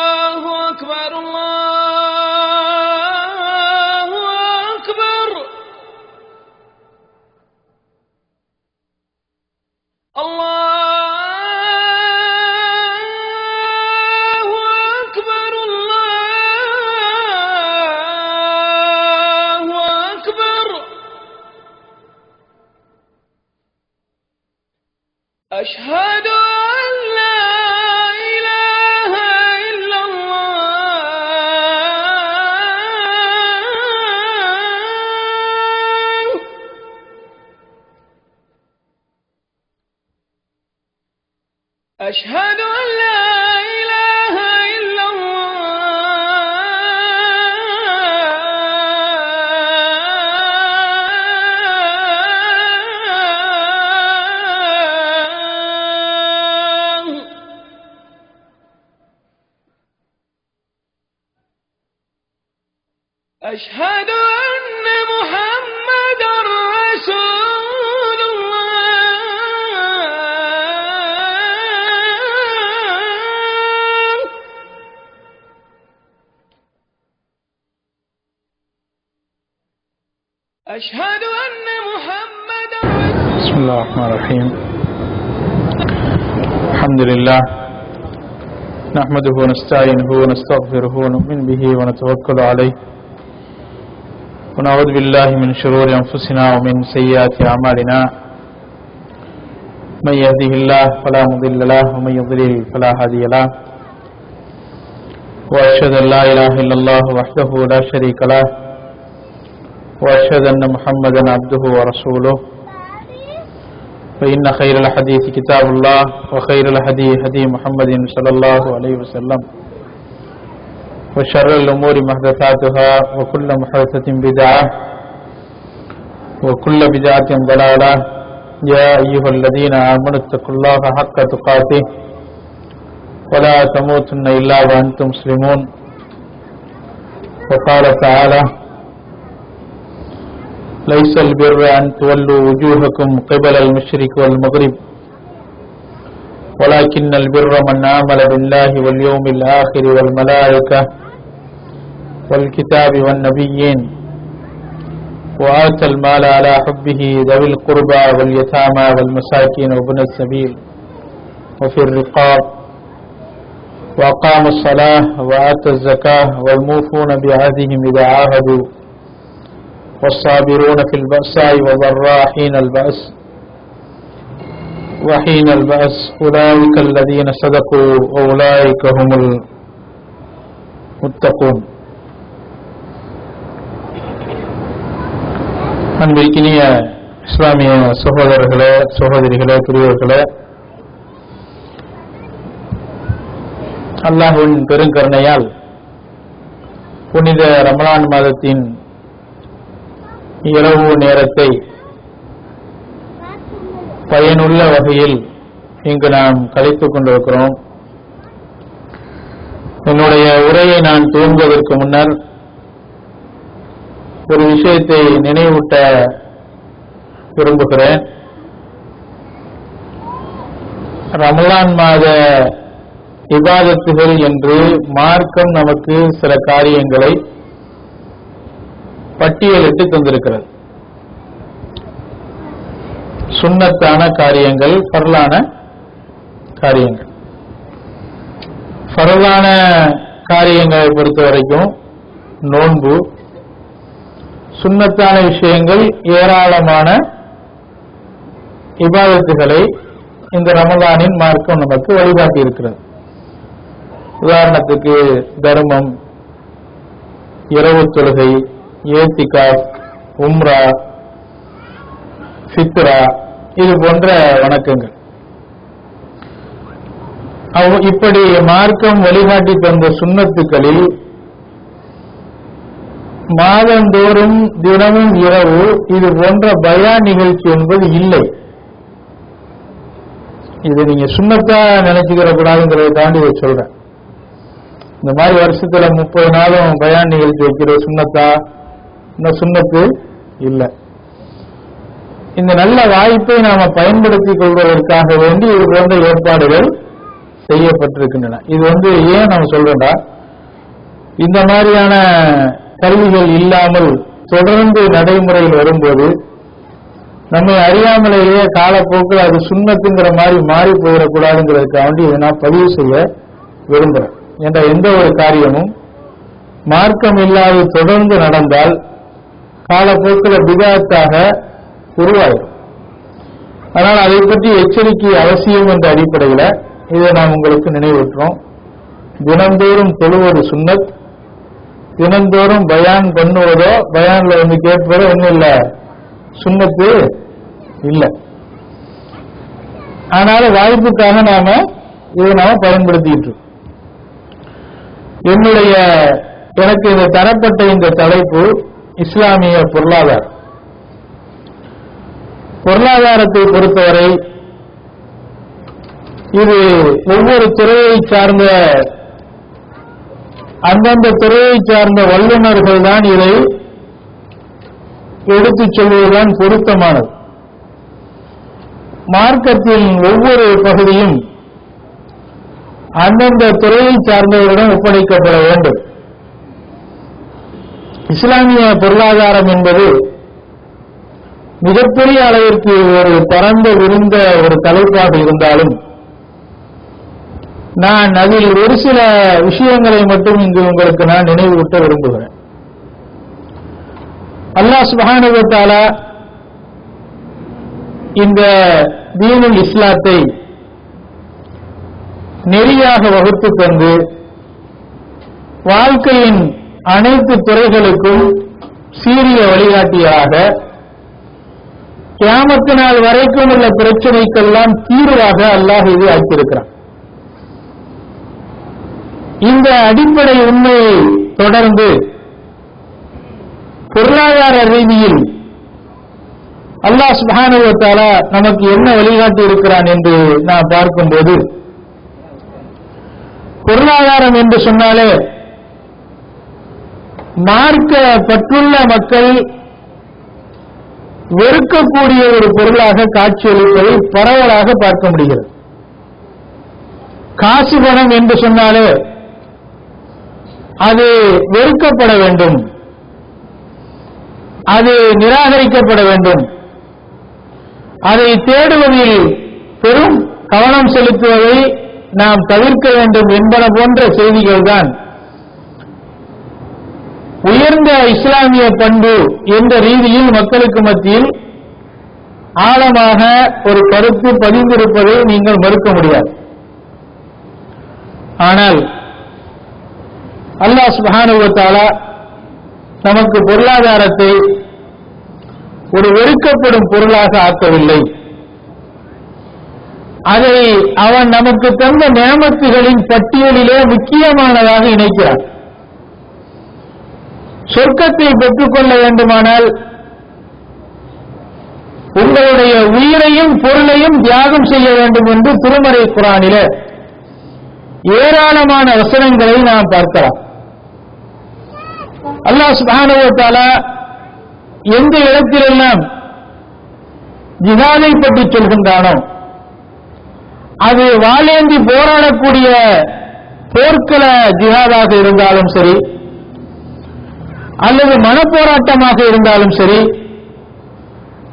الله أكبر الله أكبر الله أكبر الله أكبر أشهد أن لا إله إلا الله أشهد أن لا إله إلا الله أشهد أن محمدًا رسول الله أشهد أن محمدًا بسم الله الرحمن الرحيم الحمد لله نحمده ونستعينه ونستغفره ونؤمن به ونتوكل عليه ونعوذ بالله من شرور أنفسنا ومن سيئات أعمالنا من يهده الله فلا مضل له ومن يضلل فلا هادي له وأشهد أن لا إله إلا الله وحده لا شريك له وأشهد أن محمدا عبده ورسوله فإن خير الحديث كتاب الله وخير الهدي هدي محمد صلى الله عليه وسلم وشر الأمور محدثاتها وكل محدثة بدعة وكل بدعة ضلالة يا أيها الذين آمنوا اتقوا الله حق تقاته ولا تموتن إلا وأنتم مسلمون وقال تعالى ليس البر أن تولوا وجوهكم قبل المشرق والمغرب ولكن البر من آمن بالله واليوم الآخر والملائكة والكتاب والنبيين وآتى المال على حبه ذوي القربى واليتامى والمساكين وابن السبيل وفي الرقاب وأقام الصلاة وآتى الزكاة والموفون بعهدهم إذا عاهدوا والصابرون في البأساء والضراء حين البأس أولئك الذين صدقوا وأولئك هم المتقون. அன்பிற்கினிய இஸ்லாமிய சகோதரர்களே சகோதரிகளே பெரியவர்களே, அல்லாஹ்வின் பெருங்கருணையால் புனித ரமலான் மாதத்தின் இரவு நேரத்தை பயனுள்ள வகையில் இங்கு நாம் கழித்துக் கொண்டிருக்கிறோம். என்னுடைய உரையை நான் துவங்குவதற்கு முன்னர் ஒரு விஷயத்தை நினைவூட்ட விரும்புகிறேன். ரமலான் மாத இபாதத்துகள் என்று மார்க்கம் நமக்கு சில காரியங்களை பட்டியலிட்டு தந்திருக்கிறது. சுன்னத்தான காரியங்கள், ஃபர்லான காரியங்கள். ஃபர்லான காரியங்களை பொறுத்த வரைக்கும் நோன்பு, சுன்னத்தான விஷயங்கள் ஏராளமான இபாதத்துகளை இந்த ரமலானின் மார்க்கம் நமக்கு வழிகாட்டி இருக்கிறது. உதாரணத்துக்கு தர்மம், இரவு தொழுகை, ஏத்திகாஃப், உம்ரா, ஃபித்ரா, இது போன்ற வணக்கங்கள். இப்படி மார்க்கம் வழிகாட்டி தந்த சுன்னத்துக்களில் மாதந்தோறும் தினமும் இரவு இது போன்ற பயான் நிகழ்ச்சி என்பது இல்லை. இது நீங்க சுன்னத்தா நினைச்சுக்கிற கூடாதுங்கிறத தாண்டி இதை சொல்றேன். இந்த மாதிரி வருஷத்துல 30 நாளும் பயான் நிகழ்ச்சி வைக்கிற சுன்னத்தா? இந்த சுன்னத்து இல்லை. இந்த நல்ல வாய்ப்பை நாம பயன்படுத்திக் கொள்வதற்காக வேண்டி இது போன்ற ஏற்பாடுகள் செய்யப்பட்டிருக்கின்றன. இது ஏன் நம்ம சொல்றோம்னா, இந்த மாதிரியான கல்விகள் இல்லாமல் தொடர்ந்து நடைமுறையில் வரும்போது நம்மை அறியாமலேயே காலப்போக்கில் அது சுண்ணத்துங்கிற மாதிரி மாறி போயிடக்கூடாதுங்கிறதுக்காண்டி இதை நான் பதிவு செய்ய விரும்புகிறேன். என்ற எந்த ஒரு காரியமும் மார்க்கம் இல்லாது தொடர்ந்து நடந்தால் காலப்போக்கில் பிதஅத்தாக உருவாகும். அதனால் அதை பற்றி எச்சரிக்கை அவசியம் என்ற அடிப்படையில் இதை நாம் உங்களுக்கு நினைவூட்டுறோம். தினந்தோறும் தொழுவது சுன்னத், தினந்தோறும் பயான் பண்ணுவதோ பயான்ல கேட்பதோ ஒன்றும் இல்லை, சுன்னத்து இல்லை. ஆனால வாய்ப்புக்காக இதை பயன்படுத்திட்டு எனக்கு இந்த தரப்பட்ட இந்த தலைப்பு இஸ்லாமிய பொருளாதாரம். பொருளாதாரத்தை பொறுத்தவரை இது ஒவ்வொரு துறையை சார்ந்த அந்தந்த துறையை சார்ந்த வல்லுநர்கள் தான் இதை எடுத்துச் சொல்வதுதான் பொருத்தமானது. மார்க்கத்தின் ஒவ்வொரு பகுதியும் அந்தந்த துறையை சார்ந்தவரிடம் ஒப்படைக்கப்பட வேண்டும். இஸ்லாமிய பொருளாதாரம் என்பது மிகப்பெரிய அளவிற்கு ஒரு பரந்த விரிந்த ஒரு தலைப்பாக இருந்தாலும் நான் அதில் ஒரு சில விஷயங்களை மட்டும் இங்கு உங்களுக்கு நான் நினைவூட்ட விரும்புகிறேன். அல்லாஹ் சுப்ஹானஹு வ தஆலா இந்த தீனுல் இஸ்லாத்தை நெறியாக வகுத்து தந்து வாழ்க்கையின் அனைத்து துறைகளுக்கும் சீரிய வழிகாட்டியாக கியாமத்து நாள் வரைக்கும் உள்ள பிரச்சனைக்கெல்லாம் தீர்வாக அல்லாஹ் இது ஆக்கியிருக்கிறான். இந்த அடிப்படை உண்மையை தொடர்ந்து பொருளாதார ரீதியில் அல்லாஹ் சுப்ஹானஹு வ தஆலா நமக்கு என்ன வழிகாட்டி இருக்கிறான் என்று நான் பார்க்கும்போது, பொருளாதாரம் என்று சொன்னாலே மார்க்க பற்றுள்ள மக்கள் வெறுக்கக்கூடிய ஒரு பொருளாக காட்சியளிப்பதை பரவலாக பார்க்க முடிகிறது. காசு பணம் என்று சொன்னாலே அது வெறுக்கப்பட வேண்டும், அது நிராகரிக்கப்பட வேண்டும், அதை தேடுவதில் பெரும் கவனம் செலுத்துவதை நாம் தவிர்க்க வேண்டும் என்பன போன்ற செய்திகள் தான் உயர்ந்த இஸ்லாமிய பண்பு என்ற ரீதியில் மக்களுக்கு மத்தியில் ஆழமாக ஒரு கருத்து பதிந்திருப்பதை நீங்கள் மறுக்க முடியாது. ஆனால் அல்லாஹ் சுப்ஹானஹு வ தஆலா நமக்கு பொருளாதாரத்தை ஒரு வெறுக்கப்படும் பொருளாக ஆக்கவில்லை. அதை அவன் நமக்கு தந்த நியமத்துகளின் பட்டியலிலே முக்கியமானதாக இணைக்கிறான். சொர்க்கத்தை பெற்றுக்கொள்ள வேண்டுமானால் உங்களுடைய உயிரையும் பொருளையும் தியாகம் செய்ய வேண்டும் என்று திருமறை குர்ஆனிலே ஏராளமான வசனங்களை நாம் பார்க்கலாம். அல்லாஹ் சுப்ஹானஹு வ தஆலா எந்த இடத்திலெல்லாம் ஜிஹாதை பற்றி சொல்கின்றானோ, அது வாளேந்தி போராடக்கூடிய போர்க்கள ஜிஹாதாக இருந்தாலும் சரி, அல்லது மனப்போராட்டமாக இருந்தாலும் சரி,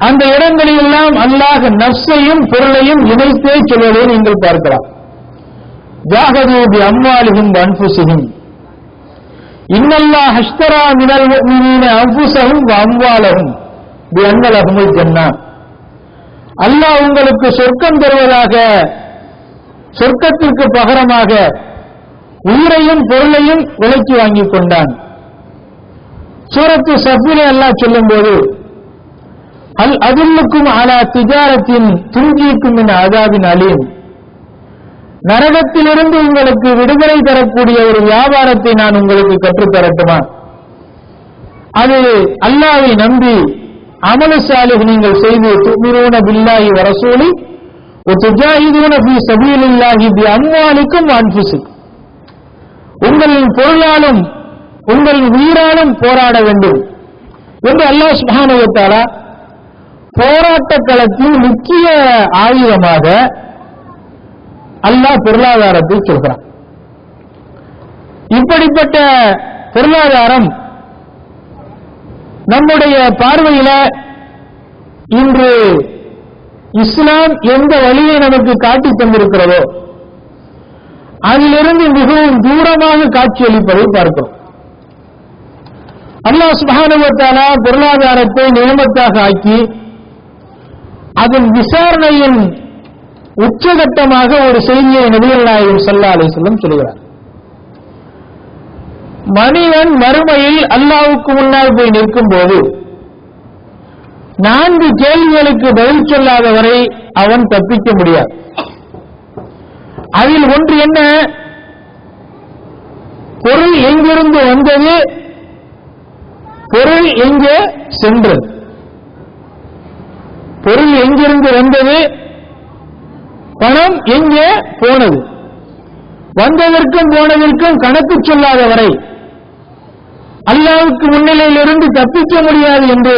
அந்த இடங்களிலெல்லாம் அல்லாஹ் நஃப்ஸையும் பொருளையும் இணைத்தே சொல்வதை நீங்கள் பார்க்கலாம். ஜாஹது பி அம்வாலிஹிம் வ அன்ஃபுஸிஹிம் இன்னல்லாஹ் அஷ்தரா மினல் முஃமினீன அன்ஃபுஸஹும் வ அம்வாலஹும் பி அன்ன லஹுமுல் ஜன்னah. அல்லாஹ் உங்களுக்கு சொர்க்கம் தருவதாக, சொர்க்கத்திற்கு பகரமாக உயிரையும் பொருளையும் விலைக்கு வாங்கிக் கொண்டான். சூரத்து ஸஃபிலே அல்லாஹ் சொல்லும்போது, அல் அதுல்லுக்கும் அலா திஜாரத்தின் துன்ஜீக்கும் மின் அஸாபின் அலீம், நரகத்திலிருந்து உங்களுக்கு விடுதலை தரக்கூடிய ஒரு வியாபாரத்தை நான் உங்களுக்கு கற்றுத்தரட்டுமா? அது அல்லாஹ்வை நம்பி அமலு சாலிஹ் நீங்கள் செய்து துமினூன பில்லாஹி வ ரசூலி வ துஜாஹிதூன ஃபீ ஸபீலில்லாஹி பி அம்வாலிக்கும் வ அன்ஃபுஸிக்கும், உங்கள் பொருளாலும் உங்கள் உயிராலும் போராட வேண்டும் என்று அல்லாஹ் சுப்ஹானஹு வ தஆலா போராட்ட களத்தின் முக்கிய ஆயுதமாக அல்லாஹ் பொருளாதாரத்தை சொல்கிறான். இப்படிப்பட்ட பொருளாதாரம் நம்முடைய பார்வையில இன்று இஸ்லாம் எந்த வழியை நமக்கு காட்டித் தந்திருக்கிறதோ அதிலிருந்து மிகவும் தூரமாக காட்சியளிப்பதை பார்க்கிறோம். அல்லாஹ் சுப்ஹானஹு வ தஆலா பொருளாதாரத்தை நியமத்தாக ஆக்கி அதன் விசாரணையின் உச்சகட்டமாக ஒரு செய்தியை நபிகள் நாயகம் ஸல்லல்லாஹு அலைஹி வஸல்லம் சொல்கிறார். மனிதன் மறுமையில் அல்லாஹ்வுக்கு முன்னால் போய் நிற்கும் போது 4 கேள்விகளுக்கு பதில் சொல்லாத வரை அவன் தப்பிக்க முடியாது. அதில் ஒன்று என்ன? பொருள் எங்கிருந்து வந்தது, பொருள் எங்கே சென்றது. பொருள் எங்கிருந்து வந்தது, பணம் எங்கே போனது. வந்ததற்கும் போனதற்கும் கணக்கு சொல்லாத வரை அல்லாஹ்வுக்கு முன்னிலையிலிருந்து தப்பிக்க முடியாது என்று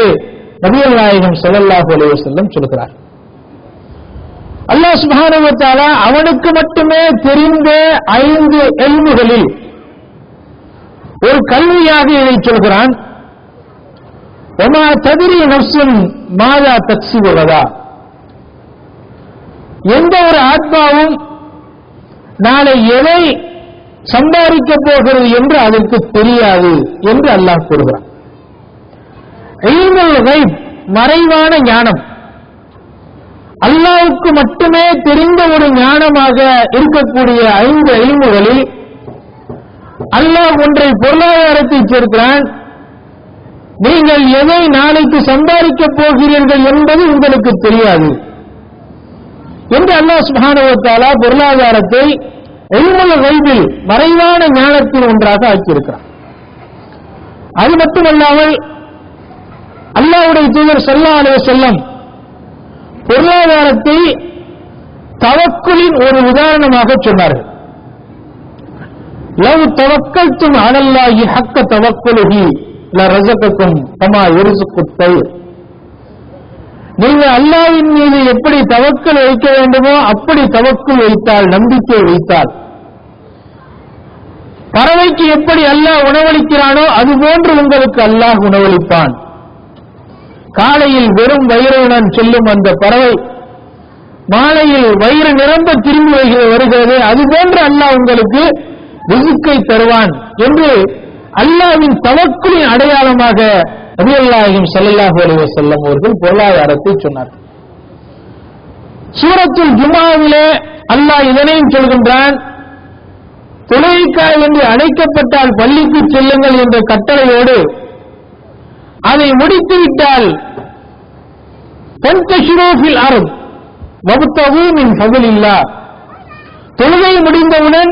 நபிகள் நாயகம் ஸல்லல்லாஹு அலைஹி வஸல்லம் சொல்கிறார். அல்லாஹ் சுப்ஹானஹு வ தஆலா அவனுக்கு மட்டுமே தெரிந்த 5 இல்முகளில் ஒரு கல்வியாக இதை சொல்கிறான். வமா தத்ரி நஃப்ஸுன் மாதா தக்ஸிபு கதா. எந்த ஒரு ஆத்மாவும் நாளை எதை சம்பாதிக்கப் போகிறது என்று அதற்கு தெரியாது என்று அல்லாஹ் கூறுகிறான். இல்முல் கைப், மறைவான ஞானம், அல்லாஹ்வுக்கு மட்டுமே தெரிந்த ஒரு ஞானமாக இருக்கக்கூடிய 5 இல்முகளில் அல்லாஹ் ஒன்றை பொருளாதாரத்தை சேர்க்கிறான். நீங்கள் எதை நாளைக்கு சம்பாதிக்கப் போகிறீர்கள் என்பது உங்களுக்கு தெரியாது என்று அல்லாஹ் சுப்ஹானஹு வ தஆலா பொருளாதாரத்தை இல்முல் கைபில், மறைவான ஞானத்தின் ஒன்றாக ஆக்கியிருக்கிறார். அது மட்டுமல்லாமல் அல்லாஹ்வுடைய தூதர் ஸல்லல்லாஹு அலைஹி வஸல்லம் பொருளாதாரத்தை தவக்குலின் ஒரு உதாரணமாக சொன்னார்கள். லவ் தவக்கல்தும் அலல்லாஹி ஹக்க தவக்குலுஹி லரஸகக்கும் கமா யர்ஸுகுத் தய்ர். நீங்கள் அல்லாஹ்வின் மீது எப்படி தவக்கல் வைக்க வேண்டுமோ அப்படி தவக்குல் வைத்தால், நம்பிக்கை வைத்தால், பறவைக்கு எப்படி அல்லாஹ் உணவளிக்கிறானோ அதுபோன்று உங்களுக்கு அல்லாஹ் உணவளிப்பான். காலையில் வெறும் வயிறுடன் செல்லும் அந்த பறவை மாலையில் வயிறு நிரம்ப திரும்பி வருகிறது, அதுபோன்று அல்லாஹ் உங்களுக்கு ரிஸ்கை தருவான் என்று அல்லாஹ்வின் தவக்குலின் அடையாளமாக நபிகள் நாயகம் ஸல்லல்லாஹு அலைஹி வஸல்லம் அவர்கள் பொருளாதாரத்தை சொன்னார்கள். சூரத்துல் ஜுமாவிலே அல்லாஹ் இதனையும் சொல்கின்றான். தொழுகைக்காய் என்று அழைக்கப்பட்டால் பள்ளிக்கு செல்லுங்கள் என்ற கட்டளையோடு அதை முடித்துவிட்டால் தன்தஷிரு ஃபில் அர்த் வப்தகு மின் ஃபضலில்லாஹ், தொழுகை முடிந்தவுடன்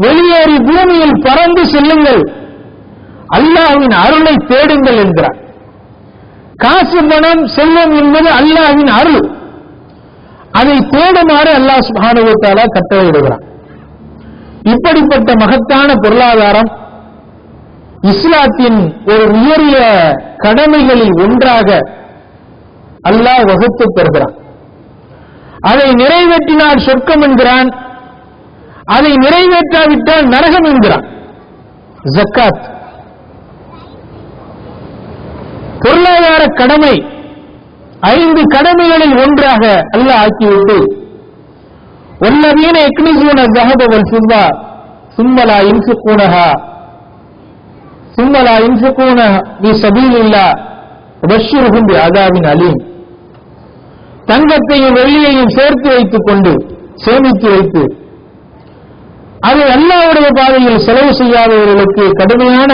வெளியேறி பூமியில் பறந்து செல்லுங்கள், அல்லாஹ்வின் அருளை தேடுங்கள் என்கிறார். காசு, பணம், செல்வம் என்பது அல்லாஹ்வின் அருள். அதை தேடுமாறு அல்லாஹ் சுப்ஹானஹு வ தஆலா கட்டளையிடுகிறான். இப்படிப்பட்ட மகத்தான பொருளாதாரம் இஸ்லாத்தின் ஒரு உயரிய கடமைகளில் ஒன்றாக அல்லாஹ் வகுத்து தருகிறான். அதை நிறைவேற்றினால் சொர்க்கம் என்கிறான், அதை நிறைவேற்றாவிட்டால் நரகம் என்கிறான். ஜக்காத் பொருளாதார கடமை 5 கடமைகளில் ஒன்றாக அல்லாஹ் ஆக்கிவிட்டு வல்லதீன யக்னிஸூன الذهب والفضة ثم لا ينفقونها في سبيل الله وبشرهم بعذاب أليم. தங்கத்தையும் வெள்ளியையும் சேர்த்து வைத்துக் கொண்டு, சேமித்து வைத்து அதை அல்லாஹ்வுடைய பாதையில் செலவு செய்யாதவர்களுக்கு கடுமையான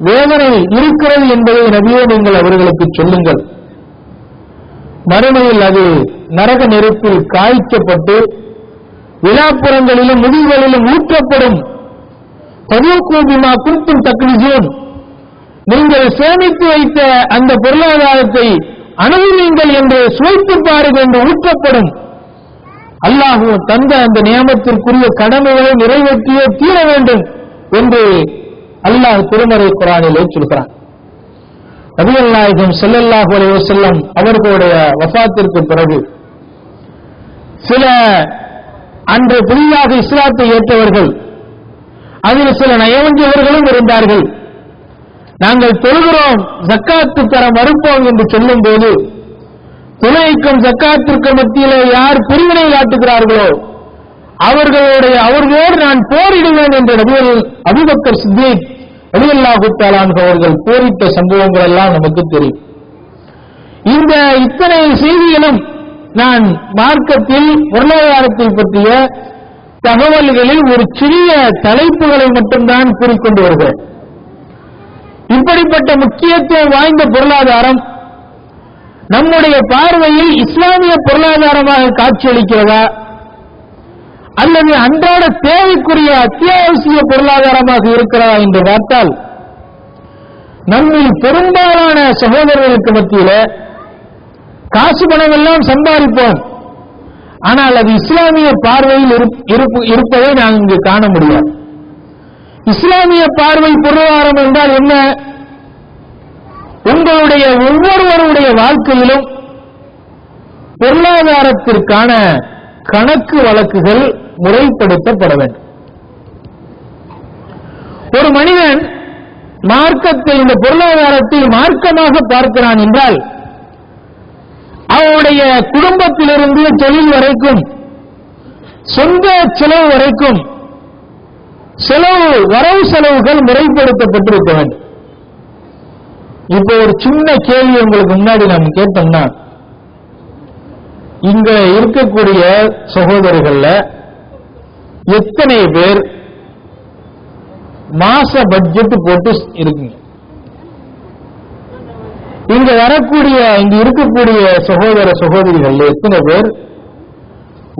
வேதனை இருக்கிறது என்பதை நபியே நீங்கள் அவர்களுக்கு சொல்லுங்கள். மறுமையில் அது நரக நெருப்பில் காய்ச்சப்பட்டு விழாப்புறங்களிலும் முடிவுகளிலும் ஊற்றப்படும். ஃபதூகு பிமா குன்தும் தக்னிஸூன், நீங்கள் சேமித்து வைத்த அந்த பொருளாதாரத்தை அனுபவியுங்கள் என்று சுவைத்து பாருங்கள் என்று ஊற்றப்படும். அல்லாஹ் தந்த அந்த நியமத்திற்குரிய கடமைகளை நிறைவேற்றியே தீர வேண்டும் என்று அல்லாஹ் திருமறை குர்ஆனிலே சொல்கிறான். நபிகள் நாயகம் ஸல்லல்லாஹு அலைஹி வஸல்லம் அவர்களுடைய வஃபாத்திற்கு பிறகு சில அன்று புதிதாக இஸ்லாத்தை ஏற்றவர்கள், அதில் சில நயவஞ்சகர்களும் இருந்தார்கள். நாங்கள் தொழுகிறோம், ஜக்காத்து தர மறுப்போம் என்று சொல்லும் போது, தொழுகைக்கும் ஜக்காத்திற்கு மத்தியிலே யார் பிரிவினை காட்டுகிறார்களோ அவர்களோடு நான் போரிடுவேன் என்று அபூபக்கர் சித்தீக் ரலியல்லாஹு தஆலா அன்ஹு அவர்கள் போரிட்ட சம்பவங்கள் எல்லாம் நமக்கு தெரியும். இந்த இத்தனை செய்திகளும் நான் மார்க்கத்தில் பொருளாதாரத்தை பற்றிய தகவல்களில் ஒரு சிறிய தலைப்புகளை மட்டும்தான் கூறிக்கொண்டு வருகிறேன். இப்படிப்பட்ட முக்கியத்துவம் வாய்ந்த பொருளாதாரம் நம்முடைய பார்வையில் இஸ்லாமிய பொருளாதாரமாக காட்சியளிக்கிறதா அல்லது அன்றாட தேவைக்குரிய அத்தியாவசிய பொருளாதாரமாக இருக்கிறதா என்று பார்த்தால், நம்மில் பெரும்பாலான சகோதரர்களுக்கு மத்தியில் காசு பணம் எல்லாம் சம்பாதிப்போம், ஆனால் அது இஸ்லாமிய பார்வையில் இருப்பதை நாம் இங்கு காண முடியாது. இஸ்லாமிய பார்வை பொருளாதாரம் என்றால் என்ன? உங்களுடைய ஒவ்வொருவருடைய வாழ்க்கையிலும் பொருளாதாரத்திற்கான கணக்கு வழக்குகள் முறைப்படுத்தப்பட வேண்டும். ஒரு மனிதன் மார்க்கத்தை, இந்த பொருளாதாரத்தை மார்க்கமாக பார்க்கிறான் என்றால், அவனுடைய குடும்பத்திலிருந்து தொழில் வரைக்கும், சொந்த செலவு வரைக்கும் வரவு செலவுகள் முறைப்படுத்தப்பட்டிருக்க வேண்டும். இப்போ ஒரு சின்ன கேள்வி உங்களுக்கு முன்னாடி நாம் கேட்டோம்னா, இங்க இருக்கக்கூடிய சகோதரர்கள்ல எத்தனை பேர் மாச பட்ஜெட் போட்டு இருக்குங்க? இங்க இருக்கக்கூடிய சகோதர சகோதரிகள் எத்தனை பேர்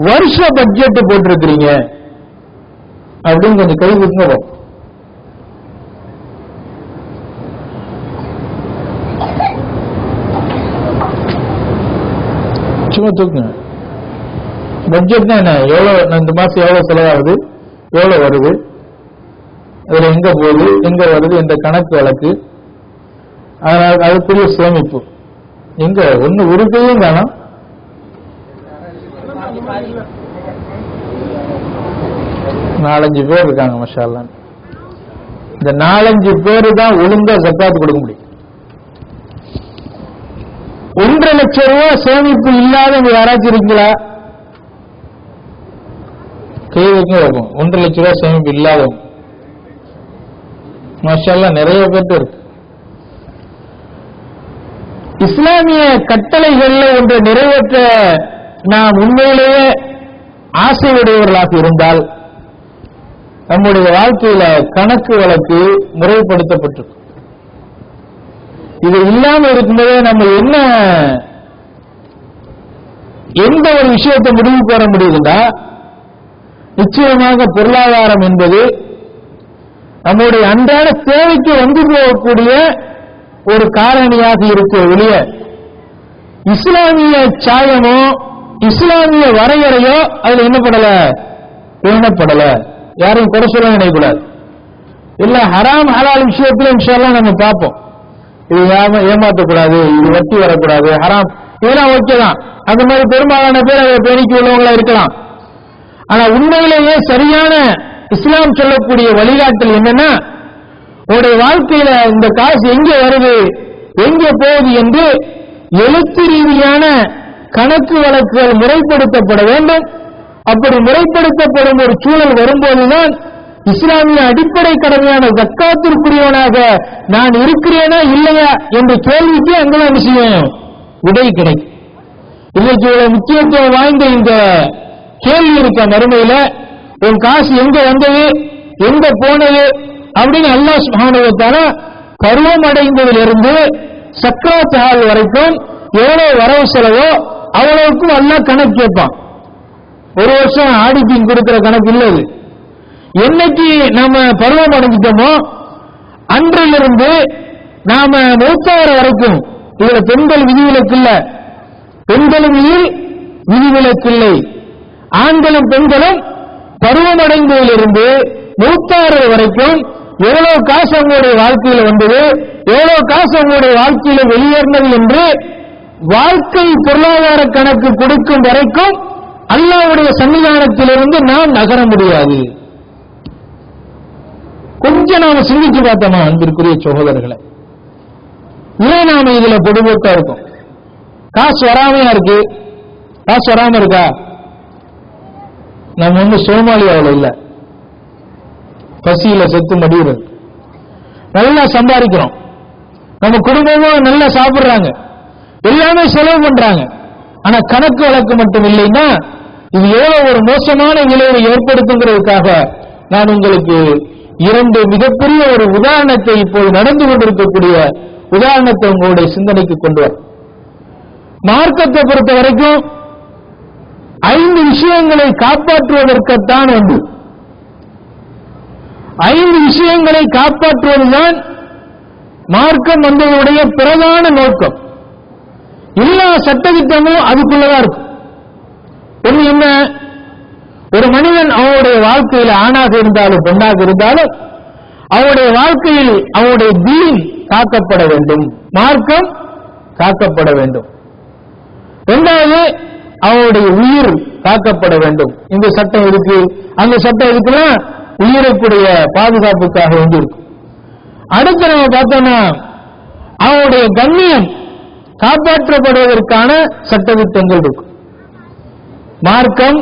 வருஷ பட்ஜெட் போட்டிருக்கிறீங்க அப்படின்னு கொஞ்சம் கை விட்டுங்க. சும்மா தூக்குங்க. பட்ஜெட்னா என்ன? எவ்வளவு இந்த மாசம் எவ்வளவு செலவாகுது, எவ்வளவு வருது, அதுல எங்க போகுது, எங்க வருது, இந்த கணக்கு வழக்கு, அதுக்குரிய சேமிப்பு எங்க ஒண்ணு உருக்கையும் காணும். நாலஞ்சு பேர் இருக்காங்க மாஷா அல்லாஹ். இந்த 4-5 பேரு தான் ஒழுங்கா ஜக்காத் கொடுக்க முடியும். 1.5 லட்சம் ரூபாய் சேமிப்பு இல்லாதவங்க யாராச்சும் இருக்கீங்களா? கை வைக்க இருக்கும். 1.5 லட்சம் ரூபாய் சேமிப்பு இல்லாதவங்க மாஷா அல்லாஹ் நிறைய பேர் இருக்கு. இஸ்லாமிய கட்டளைகள்ல ஒன்றை நிறைவேற்ற நாம் உண்மையிலேயே ஆசையுடையவர்களாக இருந்தால், நம்முடைய வாழ்க்கையில கணக்கு வழக்கு முறைப்படுத்தப்பட்டிருக்கும். இது இல்லாம இருக்கும்போதே நம்ம எந்த ஒரு விஷயத்தை முடிவுக்கு வர முடியுதுன்னா, நிச்சயமாக பொருளாதாரம் என்பது நம்முடைய அன்றாட தேவைக்கு வந்து போகக்கூடிய ஒரு காரணியாக இருக்க ஒழிய இஸ்லாமிய சாயமோ இஸ்லாமிய வரையறையோ அதுல என்ன பேணப்படல. யாரையும் குறை சொல்ல நினைக்கூடாது. இல்ல ஹராம் ஹலால் விஷயத்துல இன்ஷால்லாம் நம்ம பார்ப்போம். இது ஏமாற்றக்கூடாது, இது வட்டி வரக்கூடாது, ஹராம், இதெல்லாம் ஓகே தான். அந்த மாதிரி பெரும்பாலான பேர் அதை பேணிக்கு உள்ளவங்களா இருக்கலாம். ஆனா உண்மையிலேயே சரியான இஸ்லாம் சொல்லக்கூடிய வழிகாட்டல் என்னன்னா, உங்களுடைய வாழ்க்கையில இந்த காசு எங்க வருது, எங்க போகுது என்று எழுத்து ரீதியான கணக்கு வழக்குகள் முறைப்படுத்தப்பட வேண்டும். அப்படி முறைப்படுத்தப்படும் ஒரு சூழல் வரும்போதுதான் இஸ்லாமிய அடிப்படை கடமையான ஜக்காத்திற்குரியவனாக நான் இருக்கிறேனா இல்லையா என்ற கேள்விக்கு அங்கதான் விஷயம் விடை கிடைக்கும். இன்னைக்கு முக்கியத்துவம் வாய்ந்த இந்த கேள்வி இருக்க மறுமையில உன் காசு எங்க வந்தது, எங்க போனது அப்படின்னு அல்லாஹ் சுப்ஹானஹு வ தஆலா பருவம் அடைந்ததிலிருந்து சக்ராத் ஹால் வரைக்கும் எவ்வளவு வரவு செலவோ அவ்வளவுக்கும் அல்லாஹ் கணக்கு கேட்பான். ஒரு வருஷம் ஆடிட்டிங் கொடுக்கிற கணக்கு இல்லது. என்னைக்கு நாம பருவம் அடைஞ்சிட்டோமோ அன்றிலிருந்து நாம மூத்தாவர வரைக்கும், இதுல பெண்கள் விதிவிலக்கு இல்ல, பெண்களும் இதில் விதிவிலக்கில்லை. ஆண்களும் பெண்களும் பருவமடைந்ததிலிருந்து மூத்தாறு வரைக்கும் எவ்வளவு காசு அவங்களுடைய வாழ்க்கையில வந்தது, எவ்வளவு காசு உங்களுடைய வாழ்க்கையில வெளியேறினது என்று வாழ்க்கை பொருளாதார கணக்கு கொடுக்கும் வரைக்கும் அல்லாஹ்வுடைய சன்னிதானத்திலிருந்து நாம் நகர முடியாது. கொஞ்சம் நாம சிந்திச்சு பார்த்தோமா அன்பிற்குரிய சகோதரர்களை? ஏன் நாம இதுல பொதுபோக்கா இருக்கோம்? காசு வராமையா இருக்கு. காசு வராம இருக்கா? நம்ம வந்து சோமாலியாவில் இல்ல, பசியில செத்து மடியுறது. நல்லா சம்பாதிக்கிறோம், நம்ம குடும்பமும் நல்லா சாப்பிடுறாங்க, எல்லாமே செலவு பண்றாங்க. ஆனா கணக்கு வழக்கு மட்டும் இல்லைன்னா இது எவ்வளவு ஒரு மோசமான நிலையை ஏற்படுத்துங்கிறதுக்காக நான் உங்களுக்கு 2 மிகப்பெரிய ஒரு உதாரணத்தை இப்போது நடந்து கொண்டிருக்கக்கூடிய உதாரணத்தை உங்களுடைய சிந்தனைக்கு கொண்டு வர. மார்க்கத்தை பொறுத்த வரைக்கும் 5 விஷயங்களை காப்பாற்றுவதற்குத்தான் உண்டு. 5 விஷயங்களை காப்பாற்றுவதுதான் மார்க்கம் வந்ததுடைய பிரதான நோக்கம். எல்லா சட்டத்திட்டமும் அதுக்குள்ளதான் இருக்கும். ஒண்ணு என்ன? ஒரு மனிதன் அவனுடைய வாழ்க்கையில் ஆணாக இருந்தாலும் பெண்ணாக இருந்தாலும் அவனுடைய வாழ்க்கையில் அவனுடைய தீன் காக்கப்பட வேண்டும், மார்க்கம் காக்கப்பட வேண்டும். இரண்டாவது, அவனுடைய உயிர் காக்கப்பட வேண்டும். இந்த சட்டம் இருக்கு, அந்த சட்டம் இருக்குன்னா உயிருக்குடைய பாதுகாப்புக்காக வேண்டி இருக்கும். அடுத்து நம்ம பார்த்தோம்னா அவனுடைய கண்ணியம் காப்பாற்றப்படுவதற்கான சட்டத்திட்டங்கள் இருக்கும். மார்க்கம்,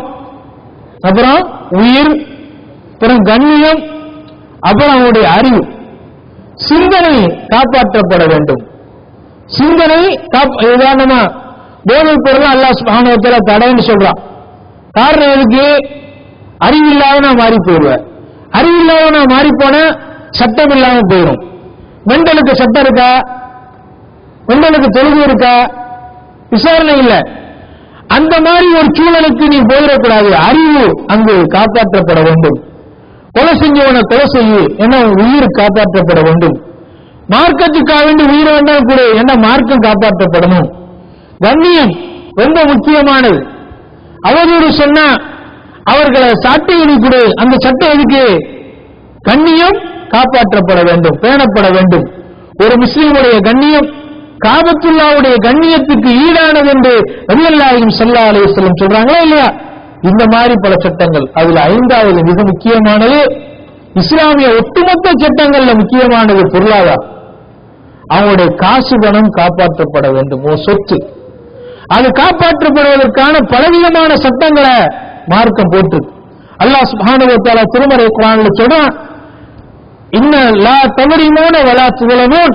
அப்புறம் உயிர், அப்புறம் கண்ணியம், அப்புறம் அவனுடைய அறிவு, சிந்தனை காப்பாற்றப்பட வேண்டும். சிந்தனை உதாரணமா போதைப் பொருள் அல்லாஹ் சுப்ஹானஹு வ தஆலா தடைன்னு சொல்றான். காரணம் எதுக்கு? அறிவில்லாத நான் மாறி போயிடுவேன். அறிவில்லாத நான் மாறி போனா சட்டம் இல்லாம போயிடும். மெண்டலுக்கு சட்டம் இருக்கா? மெண்டலுக்கு தொழுகை இருக்கா? விசாரணை இல்லை. அந்த மாதிரி ஒரு சூழலுக்கு நீ போயிடக்கூடாது. அறிவு அங்கு காப்பாற்றப்பட வேண்டும். கொலை செஞ்சவனை கொலை செய்ய என உயிர் காப்பாற்றப்பட வேண்டும். மார்க்கத்துக்காக வேண்டி உயிர் வேண்டாம் கூட என்ன மார்க்கம் காப்பாற்றப்படணும். கண்ணியம் ரொம்ப முக்கியமானது. அவதூறு சொன்னா அவர்களை சாட்டையடி கொடு. அந்த சட்டம் எதுக்கு? கண்ணியம் காப்பாற்றப்பட வேண்டும், பேணப்பட வேண்டும். ஒரு முஸ்லிமுடைய கண்ணியம் காபத்துல்லாவுடைய கண்ணியத்துக்கு ஈடானது என்று நபிகள் ஸல்லல்லாஹு அலைஹி வஸல்லம் சொல்றாங்களா இல்லையா? இந்த மாதிரி பல சட்டங்கள். அதுல 5வது மிக முக்கியமானது இஸ்லாமிய ஒட்டுமொத்த சட்டங்கள்ல முக்கியமானது பொருளாதாரம். அவனுடைய காசு பணம் காப்பாற்றப்பட வேண்டும். சொத்து அது காப்பாற்றப்படுவதற்கான பலவிதமான சட்டங்களை மார்க்கம் போட்டு அல்லாஹ் சுப்ஹானஹு வ தஆலா திருமறை குர்ஆன்ல சொல்றான், இன்ன லா தவரிமூன வலா துலமூன்,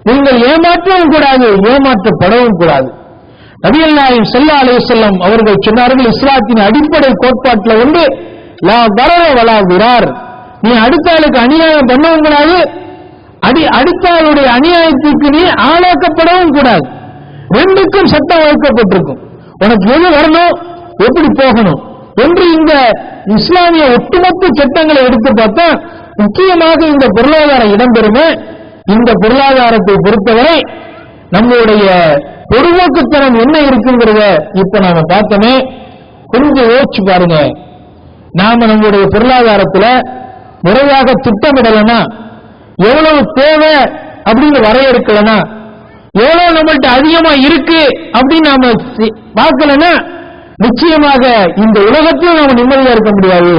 நீங்கள் ஏமாற்றவும் கூடாது, ஏமாற்றப்படவும் கூடாது. நபிகள் நாயகம் ஸல்லல்லாஹு அலைஹி வஸல்லம் அவர்கள் சொன்னார்கள், இஸ்லாத்தின் அடிப்படை கோட்பாட்டில் ஒன்று லா தரர வலா திரார், நீ அடுத்தாளுக்கு அநியாயம் பண்ணவும் கூடாது, அடுத்தாளுடைய அநியாயத்திற்கு நீ ஆளாக்கப்படவும் கூடாது. ரெண்டுக்கும் சட்டம் வகுக்கப்பட்டிருக்கும். உனக்கு எது வரணும், எப்படி போகணும் என்று இந்த இஸ்லாமிய ஒட்டுமொத்த சட்டங்களை எடுத்து பார்த்தா முக்கியமாக இந்த பொருளாதாரம் இடம்பெறுமே. இந்த பொருளாதாரத்தை பொறுத்தவரை நம்முடைய பொதுவோக்குத்தனம் என்ன இருக்குங்கிறத இப்ப நாம பார்த்தோமே. கொஞ்சம் யோசிச்சு பாருங்க. நாம நம்முடைய பொருளாதாரத்துல முறையாக திட்டமிடலனா, எவ்வளவு தேவை அப்படின்னு வரையறுக்கலனா, எவ்வளவு நம்மள்ட்ட அதிகமா இருக்கு அப்படின்னு நாம பார்க்கலன்னா நிச்சயமாக இந்த உலகத்திலும் நம்ம நிம்மதியா இருக்க முடியாது,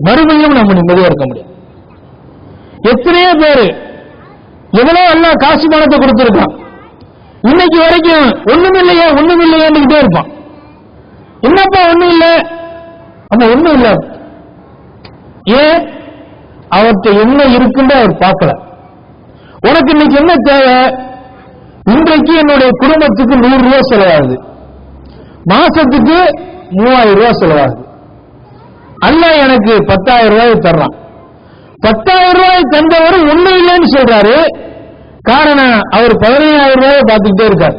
மறுமையும் நம்ம நிம்மதியா இருக்க முடியாது. எத்தனையோ பேரு எவ்வளவு எல்லாம் காசு பணத்தை கொடுத்திருக்கான், இன்னைக்கு வரைக்கும் ஒண்ணுமில்லையே ஒண்ணுமில்லையேன்னுகிட்டே இருப்பான். என்னப்பா ஒண்ணும் இல்லை, அந்த ஒண்ணும் இல்லை. ஏன்? அவர்கிட்ட என்ன இருக்குன்னு அவர் பார்க்கல. உனக்கு இன்னைக்கு என்ன தேவை? இன்றைக்கு என்னுடைய குடும்பத்துக்கு 100 ரூபாய் செலவாகுது, மாசத்துக்கு 3000 ரூபாய் செலவாகுது. அல்லாஹ் எனக்கு 10,000 ரூபாய் தர்றான். 10,000 ரூபாய் தந்தவர் ஒண்ணும் இல்லைன்னு சொல்றாரு. காரணம் அவர் 15,000 ரூபாயை பார்த்துக்கிட்டே இருக்கார்.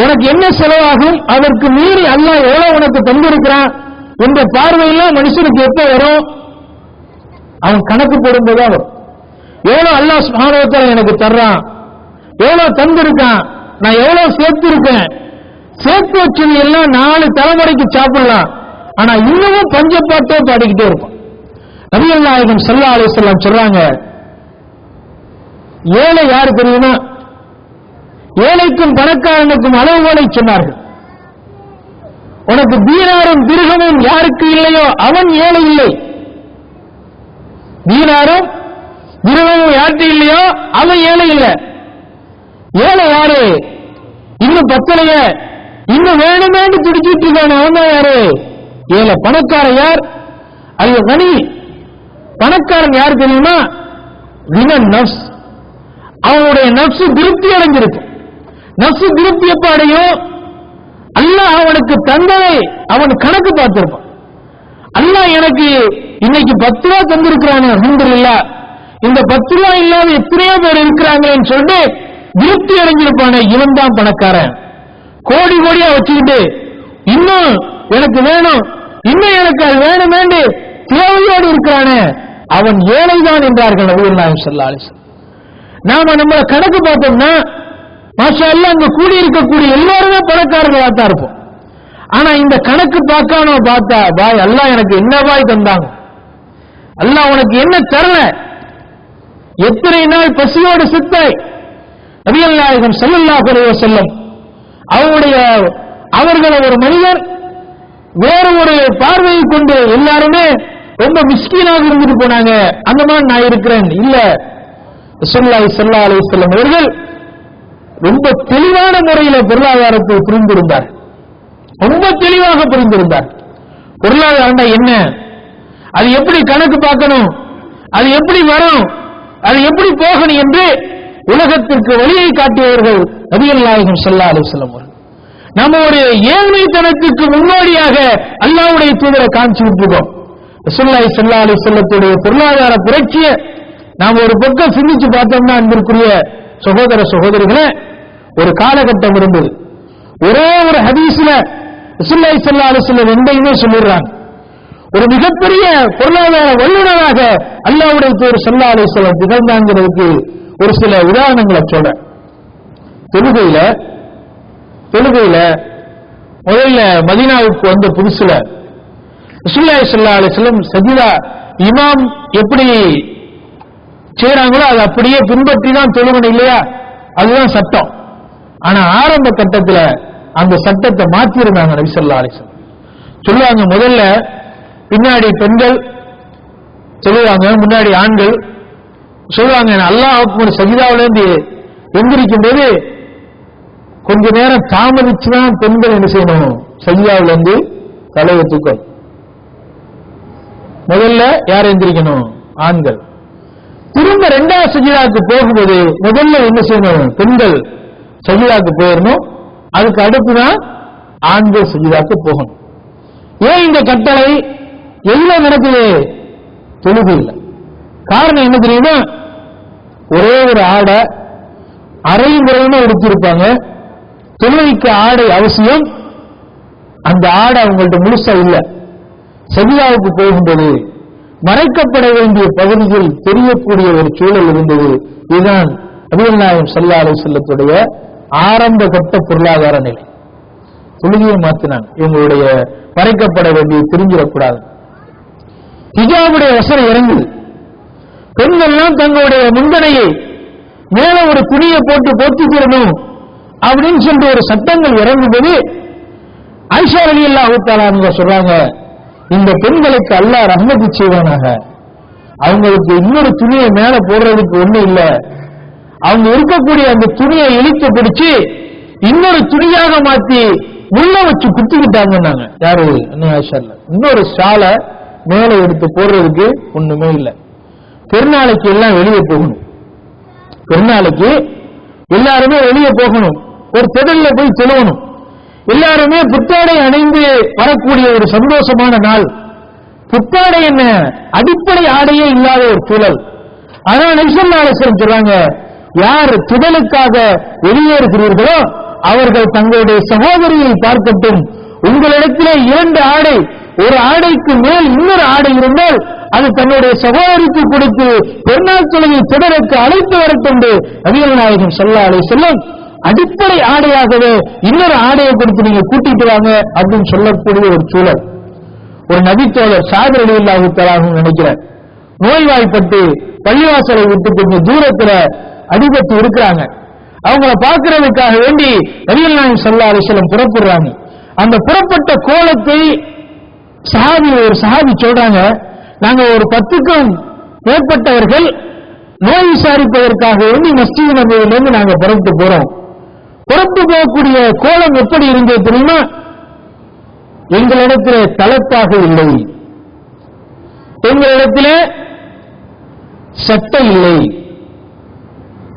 உனக்கு என்ன செலவாகும், அதற்கு மீறி அல்லாஹ் எவ்வளவு உனக்கு தந்திருக்கிறான் என்ற பார்வையெல்லாம் மனுஷனுக்கு எப்ப வரும்? அவன் கணக்கு போடும்போதுதான் வரும். எவ்வளவு அல்லாஹ் சுப்ஹானஹு வ தஆலா எனக்கு தர்றான், எவ்வளவு தந்திருக்கான், நான் எவ்வளவு சேர்த்து இருக்கேன், சேர்த்து வச்சது எல்லாம் 4 தலைமுறைக்கு சாப்பிடலாம். ஆனா இன்னமும் பஞ்சப்பாட்டே பாடிக்கிட்டே இருப்பான். நபிகள் நாயகம் ஸல்லல்லாஹு அலைஹி வஸல்லம் சொல்றாங்க, ஏழை யாரு தெரியுமா? ஏழைக்கும் பணக்காரனுக்கும் அளவுகோலை சொன்னார்கள். உனக்கு தீனாரும் திர்ஹமும் யாருக்கு இல்லையோ அவன் ஏழை இல்லை. தீனாரும் திர்ஹமும் யாருக்கு இல்லையோ அவன் ஏழை இல்லை. ஏழை யாரு? இன்னும் பத்தலைய, இன்னும் வேணுமேன்னு துடிச்சிட்டு இருக்கான அவன் தான் யாரு? ஏழை. பணக்காரன் யார்? அல்ல கனி. பணக்காரன் யார் தெரியுமா? வினன் நப்ஸ். அவனுடைய நப்சு திருப்தி அடைஞ்சிருக்கும். நப்சு திருப்தி எப்ப அடையும்? அல்லாஹ் அவனுக்கு தந்ததை அவன் கணக்கு பார்த்திருப்பான். அல்லாஹ் எனக்கு இன்னைக்கு 10 ரூபா தந்திருக்கிறானே, அல்ஹம்துலில்லாஹ், இந்த 10 ரூபா இல்லாத எத்தனையோ பேர் இருக்கிறாங்களேன்னு சொல்லிட்டு திருப்தி அடைஞ்சிருப்பானே, இவன் தான் பணக்காரன். கோடி கோடியா வச்சுக்கிட்டு இன்னும் எனக்கு வேணும், இன்னும் எனக்கு அது வேணுமேண்டு தேவையோடு இருக்கிறானே, அவன் ஏழைதான் என்றார்கள் நபிகள் நாயகம் ஸல்லல்லாஹு அலைஹி வஸல்லம். நாம நம்ம கணக்கு பார்த்தோம்னா மாஷா அல்லாஹ் அங்க கூடி இருக்கக்கூடிய எல்லாருமே பணக்காரர்களா தான் இருப்போம். ஆனா இந்த கணக்கு பார்க்காம பார்த்தா, பாய் அல்லாஹ் எனக்கு என்ன பாய் தந்தாங்க, அல்லாஹ் உனக்கு என்ன தரல, எத்தனை நாள் பசியோடு சித்தாய். நபிகள் நாயகம் ஸல்லல்லாஹு அலைஹி வஸல்லம் அவர்களை ஒரு மனிதர் வேறு ஒரு பார்வையை கொண்டு எல்லாருமே ரொம்ப மிஸ்கீனாக இருந்துட்டு போனாங்க, அந்த மாதிரி நான் இருக்கிறேன் இல்ல. ரசூலுல்லாஹி ஸல்லல்லாஹு அலைஹி வஸல்லம் அவர்கள் ரொம்ப தெளிவான முறையில் பொருளாதாரத்தை புரிந்திருந்தார். ரொம்ப தெளிவாக புரிந்திருந்தார். பொருளாதாரம் என்ன, அது எப்படி கணக்கு பார்க்கணும், அது எப்படி வரும், அது எப்படி போகணும் என்று உலகத்திற்கு வழியை காட்டியவர்கள் நபிகள் நாயகம் ஸல்லல்லாஹு அலைஹி வஸல்லம் அவர்கள். நம்ம ஒரு ஏழ்மைத்தனத்துக்கு முன்னோடியாக அல்லாஹ்வுடைய தூதரை காமிச்சு விட்டுருக்கோம். ரசூலுல்லாஹி ஸல்லல்லாஹு அலைஹி வஸல்லத்துடைய பொருளாதார புரட்சியை நாம் ஒரு பக்கம் சிந்திச்சு பார்த்தோம்னா, அன்பிற்குரிய சகோதர சகோதரிகளே, ஒரு காலகட்டம் இருந்தது. ஒரே ஒரு ஹதீஸ்ல ரசூலுல்லாஹி ஸல்லல்லாஹு அலைஹி வஸல்லம் ரெண்டையுமே சொல்லிடுறாங்க. ஒரு மிகப்பெரிய பொருளாதார வல்லுநராக அல்லாஹ்வுடைய தூதர் ஸல்லல்லாஹு அலைஹி வஸல்லம் திகழ்ந்தாங்கிறதுக்கு ஒரு சில உதாரணங்களை சொல்றேன். தொழுகையில முதல்ல மதீனாவுக்கு வந்த புதுசுல ரசூலுல்லாஹி ஸல்லல்லாஹு அலைஹி வஸல்லம் சஜிதா இமாம் எப்படி செய்றாங்களோ அது அப்படியே பின்பற்றி தான் தொழுகணும் இல்லையா, அதுதான் சட்டம். ஆனா ஆரம்ப கட்டத்துல அந்த சட்டத்தை மாத்தி இருந்தாங்க நபி ஸல்லல்லாஹு அலைஹி வஸல்லம். சொல்லுவாங்க, முதல்ல பின்னாடி பெண்கள் சொல்லுவாங்க, முன்னாடி ஆண்கள் சொல்லுவாங்க. அல்லாஹ் அக்பர் சஜிதாவில இருந்து எந்திரிக்கும் போது கொஞ்ச நேரம் தாமதிச்சுதான் பெண்கள் என்ன செய்யணும், சஜிதாவில இருந்து தலையை தூக்கணும். முதல்ல யார் எந்திரிக்கணும்? ஆண்கள். திரும்ப 2வது சஜிதாவுக்கு போகும்போது முதல்ல என்ன செய்யணும்? பெண்கள் சஜிதாவுக்கு போயிடணும். அதுக்கு அடுத்துதான் ஆண்கள் சஜிதாவுக்கு போகணும். ஏன் இந்த கட்டளை? எல்லாம் நடக்குது, தொழுகை இல்லை. காரணம் என்ன தெரியுமா? ஒரே ஒரு ஆடை அரையும் குறையுமா எடுத்திருப்பாங்க. தொழுகைக்கு ஆடை அவசியம். அந்த ஆடை அவங்கள்ட்ட முழுசா இல்லை. சஜிதாவுக்கு போகும்போது மறைக்கப்பட வேண்டிய பகுதிகள் தெரியக்கூடிய ஒரு சூழல் இருந்தது. இதுதான் நபிகள் நாயகம் ஸல்லல்லாஹு அலைஹி வஸல்லத்துடைய ஆரம்ப கட்ட பொருளாதார நிலை. தொழுகையை மாத்தினாங்க. இவங்களுடைய மறைக்கப்பட வேண்டிய தெரிஞ்சிடக்கூடாது. ஹிஜாபுடைய வசனம் இறங்குது. பெண்கள்லாம் தங்களுடைய முந்தனையை மேல ஒரு துணியை போட்டு போத்திக்கிறணும் அப்படின்னு சொல்லிட்டு ஒரு சட்டங்கள் இறங்கும்போது ஆயிஷா ரலியல்லாஹு தஆலா அன்ஹா சொல்றாங்க, இந்த பெண்களுக்கு அல்லாஹ் ரஹ்மத்து செய்வானாக. அவங்களுக்கு இன்னொரு துணியை மேல போடுறதுக்கு ஒண்ணு இல்ல. அவங்க இருக்கக்கூடிய அந்த துணியை இழுத்து பிடிச்சு இன்னொரு துணியாக மாத்தி உள்ள வச்சு குத்திக்கிட்டாங்கன்னாங்க. யாரு? ஆயிஷா. இன்னொரு ஷாலை மேல எடுத்து போடுறதுக்கு ஒண்ணுமே இல்லை. பெருநாளைக்கு எல்லாம் வெளியே போகணும். பெருநாளைக்கு எல்லாருமே வெளியே போகணும். ஒரு திடல்ல போய் தொழுவணும். எல்லாருமே புத்தாடை அணிந்து வரக்கூடிய ஒரு சந்தோஷமான நாள். புத்தாடை என்ன, அடிப்படை ஆடையே இல்லாத ஒரு சூழல். அதனால நபி ஸல்லல்லாஹு அலைஹி வஸல்லம் சொல்றாங்க, யார் திடலுக்காக வெளியேறுகிறீர்களோ அவர்கள் தங்களுடைய சகோதரியை பார்க்கட்டும். உங்களிடத்திலே 2 ஆடை, ஒரு ஆடைக்கு மேல் இன்னொரு ஆடை இருந்தால் அது தன்னுடைய சகோதரிக்கு கொடுத்து பெருநாள் தொழுகை தொடருக்கு அழைத்து வரட்டும். நபிகள் நாயகம் ஸல்லல்லாஹு அலைஹி வஸல்லம் அடிப்படை ஆடையாகவே இன்னொரு ஆடையை கொடுத்து நீங்க கூட்டிட்டு வாங்க அப்படின்னு சொல்லக்கூடிய ஒரு சூழல். ஒரு நபித்தோழர் சாதர் ரலியல்லாஹு தஆலா நினைக்கிறேன், நோய்வாய்ப்பட்டு பள்ளிவாசலை விட்டு கொஞ்சம் தூரத்துல அடிபட்டு இருக்கிறாங்க. அவங்கள பார்க்கிறதுக்காக வேண்டி நபிகள் நாயகம் ஸல்லல்லாஹு அலைஹி வஸல்லம் புறப்படுறாங்க. அந்த புறப்பட்ட கோலத்தை ஒரு சஹாபி சொல்றாங்க, நாங்க ஒரு 10க்கும் மேற்பட்டவர்கள் நோய் விசாரிப்பதற்காக வேண்டி மஸ்ஜித் நபவியிலிருந்து நாங்க புறப்பட்டு போறோம். புறப்பட்டு போகக்கூடிய கோலம் எப்படி இருந்தது தெரியுமா? எங்களிடத்திலே தலைப்பாக இல்லை, எங்களிடத்திலே சட்டை இல்லை,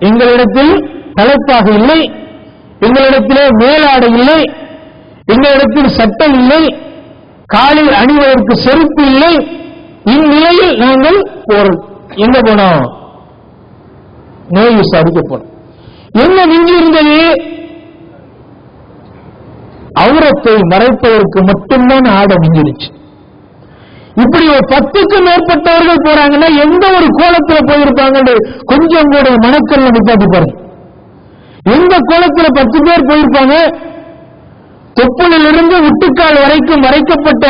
எங்களிடத்தில் தலைப்பாக இல்லை, எங்களிடத்திலே மேலாடை இல்லை, எங்களிடத்தில் சட்டை இல்லை, காலில் அணிவதற்கு செருப்பு இல்லை. இந்நிலையில் நாங்கள் எங்க போனோம்? நோய் விசாரிக்க போனோம். என்ன மிஞ்சி இருந்தது? அவுரத்தை மறைப்பதற்கு மட்டும்தான் ஆடை மிஞ்சிருச்சு. இப்படி ஒரு 10க்கும் மேற்பட்டவர்கள் போறாங்கன்னா எந்த ஒரு கோலத்தில் போயிருப்பாங்க கொஞ்சம் கூட மனக்கல்ல நிப்பாட்டி பாருங்க. எந்த கோலத்தில் 10 பேர் போயிருப்பாங்க? தொப்புளிலிருந்து உட்டுக்கால் வரைக்கும் மறைக்கப்பட்ட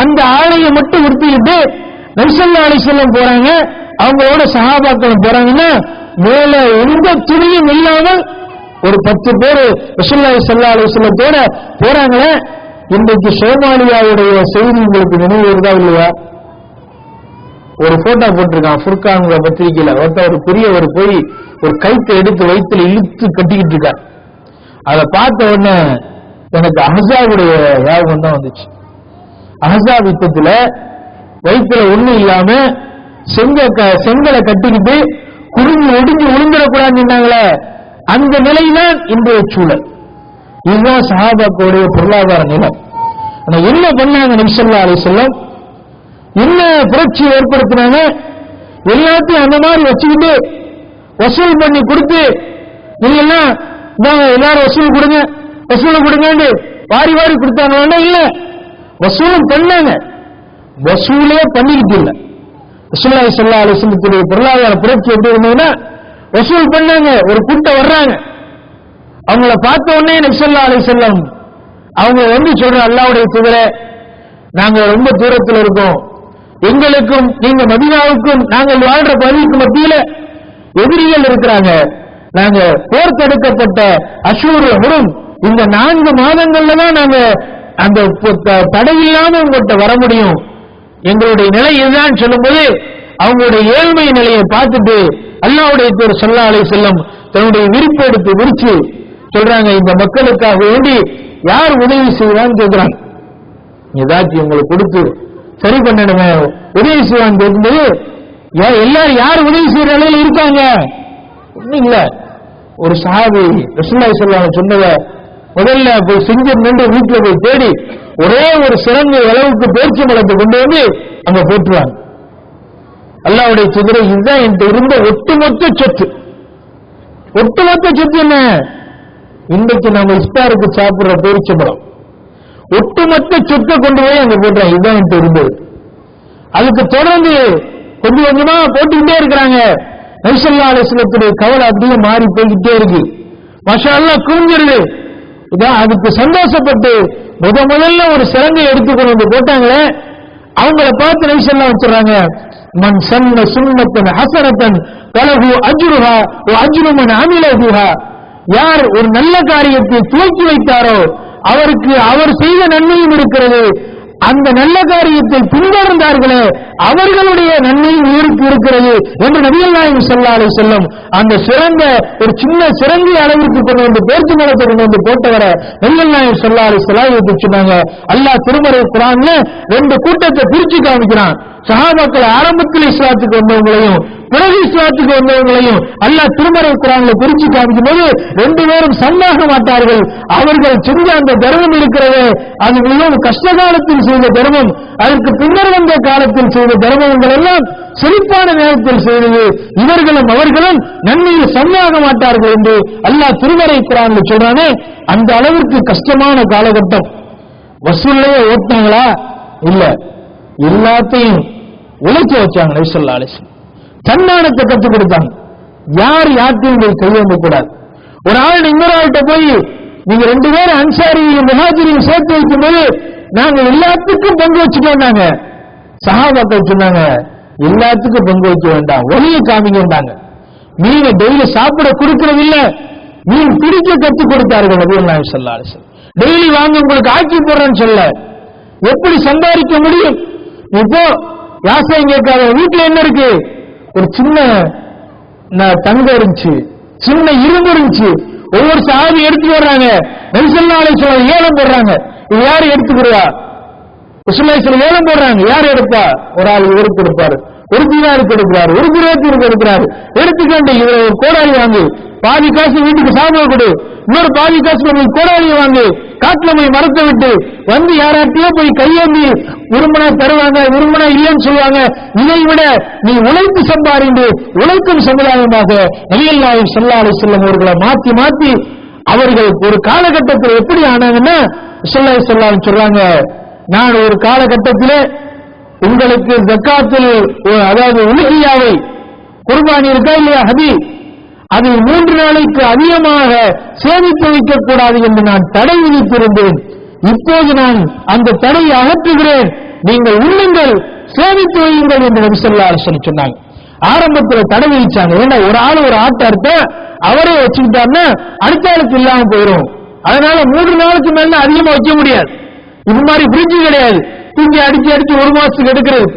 அந்த ஆடையை மட்டும் உடுத்திக்கிட்டு நபி ஸல்லல்லாஹு அலைஹி வஸல்லம் போறாங்க. அவங்களோட சஹாபாக்கள் போறாங்கன்னா மேல எந்த துணியும் இல்லாமல் ஒரு 10 பேர் ரசூலுல்லாஹி ஸல்லல்லாஹு அலைஹி வஸல்லத்தோட போறாங்களே. இன்றைக்கு சோமாலியாவுடைய செய்தி உங்களுக்கு நினைவு வருதா இல்லையா? ஒரு போட்டோ போட்டிருக்கான் ஃபுர்கான் பத்திரிகையில. ஒரு பெரியவர் போய் ஒரு கைத்தை எடுத்து வயிற்றுல இழுத்து கட்டிக்கிட்டு இருக்கார். அதை பார்த்த உடனே எனக்கு அஹ்ஸாபுடைய ஞாபகம் தான் வந்துச்சு. அஹ்ஸாப் யுத்தத்துல வயிற்றுல ஒண்ணு இல்லாம செங்கலை கட்டிக்கிட்டு குறுங்கி ஒடுங்கி விழுந்துடக்கூடாதுன்னு சொன்னாங்களே, அந்த நிலைதான் இன்றைய சூழல். இதுதான் சஹாபாக்களுடைய பொருளாதார நிலை. என்ன பண்ணாங்க நபி ஸல்லல்லாஹு அலைஹி வஸல்லம்? என்ன புரட்சி ஏற்படுத்தினாங்க? எல்லாத்தையும் அந்த மாதிரி வச்சுக்கிட்டு வசூல் பண்ணி கொடுத்து, நீங்க எல்லாம் எல்லாரும் வசூல் கொடுங்க வசூல் கொடுங்க வாரி வாரி கொடுத்தாங்க. இல்ல, வசூலும் பண்ணாங்க, வசூலே பண்ணிக்கிட்டு இல்ல. ரசூலுல்லாஹி ஸல்லல்லாஹு அலைஹி வஸல்லத்துடைய பொருளாதார புரட்சி எப்படி இருந்ததுன்னா, வசூல் பண்ணாங்க. ஒரு கூட்டம் வர்றாங்க, அவங்கள பார்த்த உடனே நபி ஸல்லல்லாஹு அலைஹி வஸல்லம் அவங்க சொல்ற, அல்லாஹ்வுடைய தூதரே, நாங்க ரொம்ப தூரத்தில் இருக்கோம், எங்களுக்கும் நீங்க மதீனாவுக்கும் நாங்கள் வாழ்ற பகுதிக்கு மத்தியில எதிரிகள் இருக்கிறாங்க, நாங்க போர் தடுக்கப்பட்ட அஷூர் ஹுரும் இந்த 4 மாதங்கள்ல தான் நாங்க அந்த தடையில்லாம உங்கள்கிட்ட வர முடியும், எங்களுடைய நிலை இதுதான் சொல்லும்போது அவங்களுடைய ஏழ்மை நிலையை பார்த்துட்டு அல்லாஹ்வுடைய தூதர் ஸல்லல்லாஹு அலைஹி வஸல்லம் தன்னுடைய விருப்பை எடுத்து விரிச்சு சொல்றாங்க, இந்த மக்களுக்காக வேண்டி யார் உதவி செய்வான்னு கேட்கிறாங்க. ஏதாச்சும் உங்களுக்கு கொடுத்து சரி பண்ணணுமே, உதவி செய்வான்னு கேட்கும்போது எல்லாரும் யார் உதவி செய்யற நிலையில இருக்காங்க? ஒண்ணும் இல்ல. ஒரு சஹாபி ரசூலுல்லாஹி ஸல்லல்லாஹு அலைஹி வஸல்லம் சொன்னதை முதல்ல போய் செஞ்சு நின்று வீட்டுல போய் தேடி ஒரே ஒரு சிறந்த அளவுக்கு பேச்சு மலத்தை கொண்டு வந்து அங்க போட்டுருவாங்க. அல்லாஹ்வுடைய தூதரே, இதுதான் என்கிட்ட இருந்த ஒட்டுமொத்த சொத்து. ஒட்டுமொத்த சொத்து என்ன? இன்றைக்கு நம்ம இஃப்தாருக்கு சாப்பிடுற பேரிச்சம்பழம், ஒட்டுமொத்த சொத்தை கொண்டு போய் அங்க போட்டுறாங்க. இதுதான் என்கிட்ட இருந்தது. அதுக்கு தொடர்ந்து கொஞ்சம் கொஞ்சமா போட்டுக்கிட்டே இருக்கிறாங்க. நபி ஸல்லல்லாஹு அலைஹி வஸல்லத்துடைய கவலை அப்படியே மாறி போய்கிட்டே இருக்கு. மாஷா அல்லாஹ் குஞ்சிருது. இதான் அதுக்கு சந்தோஷப்பட்டு முதல்ல ஒரு சிறங்கை எடுத்துக்கொண்டு வந்து போட்டாங்களே, அவங்கள பார்த்து நபி ஸல்லல்லாஹு அலைஹி சொல்றாங்க, மன் சன்ன சுன்னத்தன் ஹஸனத்தன் ஃபலஹு அஜ்ருஹா வ அஜ்ரு மன் அமில பிஹா. யார் ஒரு நல்ல காரியத்தை துவக்கி வைத்தாரோ அவருக்கு அவர் செய்த நன்மையும் இருக்கிறது, அந்த நல்ல காரியத்தை பின்தொடர்ந்தார்களே அவர்களுடைய நன்மையும் இவருக்கு இருக்கிறது என்று நபிகள் நாயகம் ஸல்லல்லாஹு அலைஹி வஸல்லம் அந்த சிறந்த ஒரு சின்ன சிறந்த அளவிற்கு கொண்டு வந்து பேர்த்து மலத்தை கொண்டு வந்து போட்டவரை நபிகள் நாயகம் ஸல்லல்லாஹு அலைஹி வஸல்லம் சொன்னாங்க. அல்லாஹ் திருமறை குர்ஆன்ல 2 கூட்டத்தை பிரிச்சு காமிக்கிறான். சஹாபாக்கள் ஆரம்பத்தில் இஸ்லாத்துக்கு வந்தவங்களையும் பிறகு இஸ்லாத்துக்கு வந்தவங்களையும் அல்லாஹ் திருமறை குர்ஆன்ல பிரிச்சு காமிக்கும் போது 2 பேரும் சந்தாக மாட்டார்கள். அவர்கள் செஞ்ச அந்த தர்மம் இருக்கிறது, அது மிகவும் கஷ்ட காலத்தில் செய்த தர்மம், அதற்கு பின்னர் வந்த காலத்தில் செய்த தர்மங்கள் எல்லாம் செழிப்பான நேரத்தில் செய்தது, இவர்களும் அவர்களும் நன்மையில் சந்தாக மாட்டார்கள் என்று அல்லாஹ் திருமறை குர்ஆன்ல சொல்றானே. அந்த அளவிற்கு கஷ்டமான காலகட்டம். வசூல்லையே ஓட்டினாங்களா? இல்ல, எல்லாத்தையும் உழைக்க வச்சாங்க. நபி ஸல்லல்லாஹு அலைஹி வஸல்லம் தன்மானத்தை கற்றுக் கொடுத்தாங்க. யார் யார்ட்டையும் போய் கையேந்த கூடாது. ஒரு ஆள் இன்னொரு ஆள்கிட்ட போய் நீங்க 2 பேரும் அன்சாரியும் முஹாஜிரையும் சேர்த்து வைக்கும் போது நாங்க எல்லாத்துக்கும் பங்கு வச்சுட்டோம்னாங்க. சஹாபாக்கள் சொன்னாங்க, எல்லாத்துக்கும் பங்கு வைக்க வேண்டாம், வழியை காமிங்கன்றாங்க. மீனை டெய்லி சாப்பிட கொடுக்கறது இல்ல, மீன் பிடிக்க கற்றுக் கொடுத்தார்கள் நபிகள் நாயகம் ஸல்லல்லாஹு அலைஹி வஸல்லம். டெய்லி வாங்க உங்களுக்கு ஆக்கி போடுறேன்னு சொல்ல, எப்படி சம்பாதிக்க முடியும்? இப்போ யாசையும் கேட்காத, வீட்டுல என்ன இருக்கு? ஒரு சின்ன தங்கம் இருந்துச்சு, சின்ன இரும்பு இருந்துச்சு, ஒவ்வொரு சாவி எடுத்து வர்றாங்க. நபி ஸல்லல்லாஹு அலைஹி வஸல்லம் ஏலம் போடுறாங்க. இது யாரு எடுத்துக்கிறா? ரசூலுல்லாஹி ஸல்லல்லாஹு அலைஹி வஸல்லம் ஏலம் போடுறாங்க. யார் எடுப்பா? ஒரு ஆள் இவருக்கு எடுப்பாரு, ஒரு தீனாருக்கு எடுக்கிறாரு, ஒரு திரகத்திற்கு எடுக்கிறாரு. எடுத்துக்கொண்டு இவர் ஒரு கோடாரி வாங்கு, பாதி காசு வீட்டுக்கு சாப்பிட கொடு, இன்னொரு பாதி காசு உங்களுக்கு கோடாரியை வாங்கு, காட்டுல போய் மரத்தை விட்டு வந்து யாராட்டியோ போய் கையேந்தி விரும்பினா தருவாங்க, விரும்பினா இல்லைன்னு சொல்லுவாங்க. இதை விட நீ உழைப்பு சம்பாதிந்து உழைக்கும் சமுதாயமாக நபிகள் நாயகம் ஸல்லல்லாஹு அலைஹி வஸல்லம் அவர்களை மாத்தி மாத்தி அவர்கள் ஒரு காலகட்டத்தில் எப்படி ஆனாங்கன்னா, ஸல்லல்லாஹு அலைஹி வஸல்லம் சொல்றாங்க, நான் ஒரு காலகட்டத்திலே உங்களுக்கு ஜக்காத்தில் அதாவது உலுஹியாவை குர்பானி இருக்கா இல்லையா ஹதி, அதை 3 நாளைக்கு அதிகமாக சேமித்து வைக்கக்கூடாது என்று நான் தடை விதித்திருந்தேன். இப்போது நான் அந்த தடையை அகற்றுகிறேன், நீங்கள் உள்ளுங்கள், சேமித்து வையுங்கள் என்று நபி ஸல்லல்லாஹு அலைஹி வஸல்லம் சொன்னாங்க. ஆரம்பத்தில் தடை விதிச்சாங்க. ஏன்னா ஒரு ஆள் ஒரு ஆட்டை அறுத்த அவரே வச்சுக்கிட்டாருன்னா அடுத்த ஆளுக்கு இல்லாம போயிடும். அதனால 3 நாளுக்கு மேல அதிகமா வைக்க முடியாது. இது மாதிரி பிரிட்ஜ் கிடையாது, தூங்கி அடிச்சு அடிச்சு 1 மாசத்துக்கு எடுக்கிறது.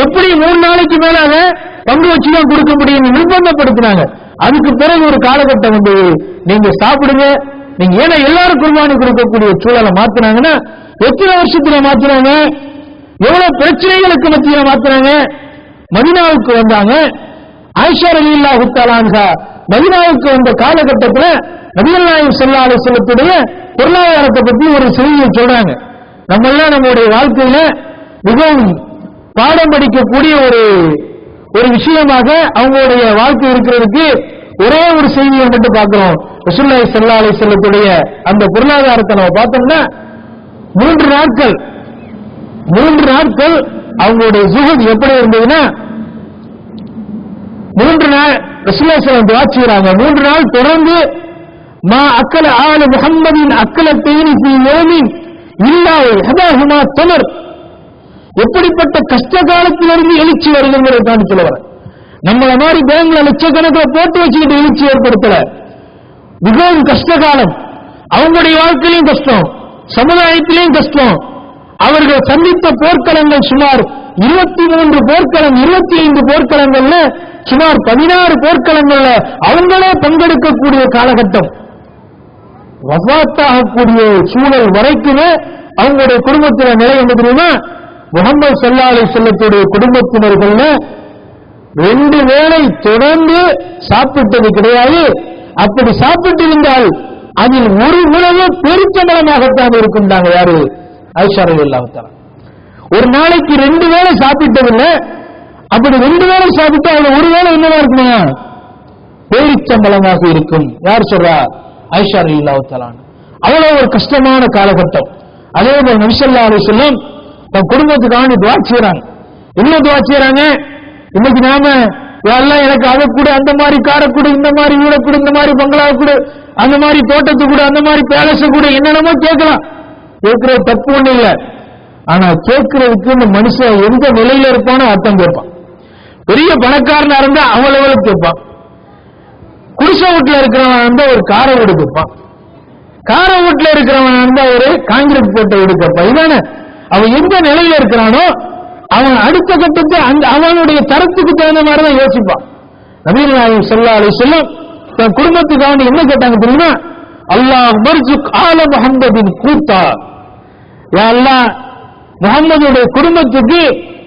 எப்படி 3 நாளைக்கு மேல அதை பங்கு வச்சுதான் கொடுக்க முடியும் நிர்பந்தப்படுத்தினாங்க. அதுக்கு பிறகு ஒரு காலகட்டம் வந்து நீங்க சாப்பிடுங்க, நீங்க ஏன்னா எல்லாரும் குர்பானி கொடுக்கக்கூடிய சூழலை மாத்தினாங்கன்னா எத்தனை வருஷத்துல மாத்தினாங்க, எவ்வளவு பிரச்சனைகளுக்கு மத்தியில மாத்தினாங்க. மதீனாவுக்கு வந்தாங்க. ஆயிஷா ரலியல்லாஹு தஆலா அன்ஹா மதீனாவுக்கு வந்த காலகட்டத்தில் நபிகள் நாயகம் ஸல்லல்லாஹு அலைஹி வஸல்லத்துடைய பொருளாதாரத்தை பத்தி ஒரு செய்தியை சொல்றாங்க. நம்ம எல்லாம் நம்முடைய வாழ்க்கையில மிகவும் பாடம் படிக்கக்கூடிய ஒரு விஷயமாக அவங்களுடைய வாழ்க்கை இருக்கிறதுக்கு ஒரே ஒரு செய்தியை மட்டும் பார்க்கிறோம். ரசூலுல்லாஹி ஸல்லல்லாஹு அலைஹி வஸல்லத்துடைய அந்த பொருளாதாரத்தை நம்ம பார்த்தோம்னா 3 நாட்கள் அவங்களுடைய ஜுஹத் எப்படி இருந்ததுன்னா, 3 நாள் ரசூலுல்லாஹி ஸல்லல்லாஹு அலைஹி வஸல்லம் துஆ செய்றாங்க. 3 நாள் தொடர்ந்து மா அக்கல ஆல முஹம்மதின் அக்கலத்தைனி ஃபீ யௌமின் இல்லா ஹதாஹுமா தமர், எப்படிப்பட்ட கஷ்ட காலத்திலிருந்து எழுச்சி வருதுங்கிறதுக்காண்டி சொல்ல வர. நம்மள மாதிரி பேங்க்ல லட்சக்கணக்கில் போட்டு வச்சுக்கிட்டு எழுச்சி ஏற்படுத்தல. மிகவும் கஷ்ட காலம், அவங்களுடைய வாழ்க்கையிலும் கஷ்டம், சமுதாயத்திலையும் கஷ்டம். அவர்கள் சந்தித்த போர்க்களங்கள் சுமார் 23 போர்க்களம், 25 போர்க்களங்கள்ல சுமார் 16 போர்க்களங்கள்ல அவங்களே பங்கெடுக்கக்கூடிய காலகட்டம். வஃபாத்தாகக்கூடிய சூழல் வரைக்குமே அவங்களுடைய குடும்பத்தில் நிலை என்ன தெரியுமா, முஹம்மது ஸல்லல்லாஹு அலைஹி வஸல்லத்துடைய குடும்பத்தினர்கள் 2 வேளை தொடர்ந்து சாப்பிட்டது கிடையாது. அப்படி சாப்பிட்டு இருந்தால் அதில் ஒரு உணவு பெருச்சம்பளமாகத்தான் இருக்கும்டாங்க. யாரு? ஆயிஷா ரலியல்லாஹு தஆலா. ஒரு நாளைக்கு 2 வேளை சாப்பிட்டதில்லை. அப்படி 2 வேளை சாப்பிட்டா அதுல ஒரு வேளை என்னவா இருக்குமா, பேரிச்சம்பளமாக இருக்கும். யார் சொல்றா? ஆயிஷா ரலியல்லாஹு தஆலா. அவ்வளவு ஒரு கஷ்டமான காலகட்டம். அதே போல நபி ஸல்லல்லாஹு அலைஹி வஸல்லம் தன் குடும்பத்துக்காக துஆ செய்றாங்க. என்ன துஆ செய்றாங்க? இன்னைக்கு நாம எல்லாம் எனக்கு அதை கூட, அந்த மாதிரி காரை கூட, இந்த மாதிரி வீட கூட, இந்த மாதிரி பங்களா கூட, அந்த மாதிரி தோட்டத்து கூட, அந்த மாதிரி பேலஸ கூட என்னென்னமோ கேட்கலாம். கேட்கறது தப்பு ஒண்ணு இல்லை. ஆனா கேட்கறதுக்கு இந்த மனுஷன் எந்த நிலையில இருப்பானோ அர்த்தம் கேட்பான். பெரிய பணக்காரனா இருந்தா அவ்வளவு கேட்பான். குடிசை வீட்டுல இருக்கிறவன் இருந்தா ஒரு காரை வீடு கேட்பான். காரை வீட்டுல இருக்கிறவன் இருந்தா ஒரு காங்கிரீட் போட்ட வீடு கேட்பான். இதானே அவன் எந்த நிலையில இருக்கிறானோ அவன் அடுத்த கட்டத்தை அவனுடைய தரத்துக்கு தகுந்த மாதிரி தான் யோசிப்பான். நபிகள் நாயகம் ஸல்லல்லாஹு அலைஹி வஸல்லம் தன் குடும்பத்துக்காக என்ன கேட்டாங்க தெரியுமா? அல்லாஹ் மர்ஜுக் ஆல முஹம்மதின் கூத்தா, யா அல்லாஹ் முஹம்மதுடைய குடும்பத்துக்கு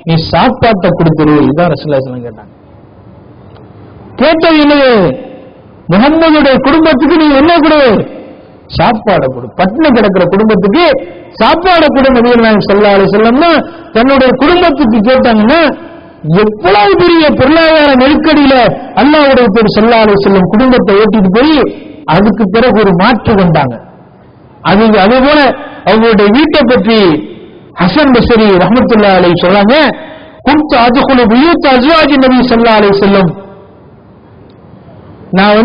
நீ சாப்பாட்டை கொடுத்துரு. இதான் ரசூலுல்லாஹி ஸல்லல்லாஹு அலைஹி வஸல்லம் கேட்டாங்க. கேட்டது என்னது? முஹம்மதுடைய குடும்பத்துக்கு நீ என்ன கொடு? சாப்பாடை கொடு. பட்டினி கிடக்கிற குடும்பத்துக்கு சாப்பாடை கொடு. நபிகள் நாயகம் ஸல்லல்லாஹு அலைஹி வஸல்லம் தன்னுடைய குடும்பத்துக்கு கேட்டாங்கன்னா எவ்வளவு பெரிய பொருளாதார நெருக்கடியில அல்லாஹ்வுடைய தூதர் ஸல்லல்லாஹு அலைஹி வஸல்லம் குடும்பத்தை ஓட்டிட்டு போய் அதுக்கு பிறகு ஒரு மாற்று வந்தாங்க. அதே போல அவங்களுடைய வீட்டை பற்றி ஹசன் பஸ்ரி ரஹ்மத்துல்லாஹி அலைஹி சொல்றாங்க, குன்து அத்குலு பியூத் அஸ்வாஜி நபி ஸல்லல்லாஹு அலைஹி வஸல்லம், நான்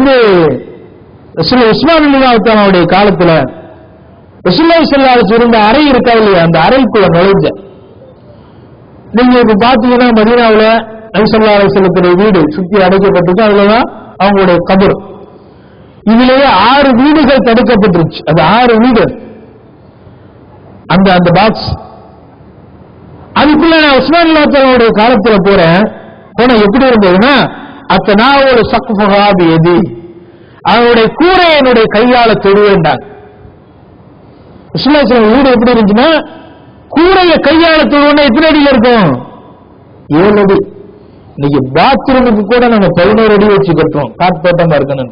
உஸ்மான் ரலியல்லாஹு தஆலாவுடைய காலத்துல ரசூலுல்லாஹி ஸல்லல்லாஹு அலைஹி வஸல்லம் இருந்த அறை இருக்கா இல்லையா, அந்த அறைக்குள்ள நுழைஞ்சேன். நீங்க இப்ப பாத்தீங்கன்னா மதீனாவுல நபி ஸல்லல்லாஹு அலைஹி வஸல்லத்துடைய வீடு சுத்தி அடைக்கப்பட்டிருக்கு. அதுலதான் அவங்களுடைய கபர். இதிலேயே 6 வீடுகள் தடுக்கப்பட்டுருச்சு. அது 6 வீடு அந்த அந்த பாக்ஸ். அதுக்குள்ள நான் உஸ்மான் அல்லாஹ்வுடைய காலத்துல போன எப்படி இருந்ததுன்னா, அத்தனாவோட சக்ஃபஹாபி எதி, அவருடைய கூரை என்னுடைய கையால தொடுவேண்டாங்க. இஸ்லாமிய வீடு எப்படி இருந்துச்சுன்னா, கூரைய கையால தொடுவோம்னா எத்தனை அடியில் இருக்கும்? 7 அடி. இன்னைக்கு பாத்ரூமுக்கு கூட நம்ம 11 அடி வச்சு கட்டுறோம், காற்றோட்டமா இருக்கணும்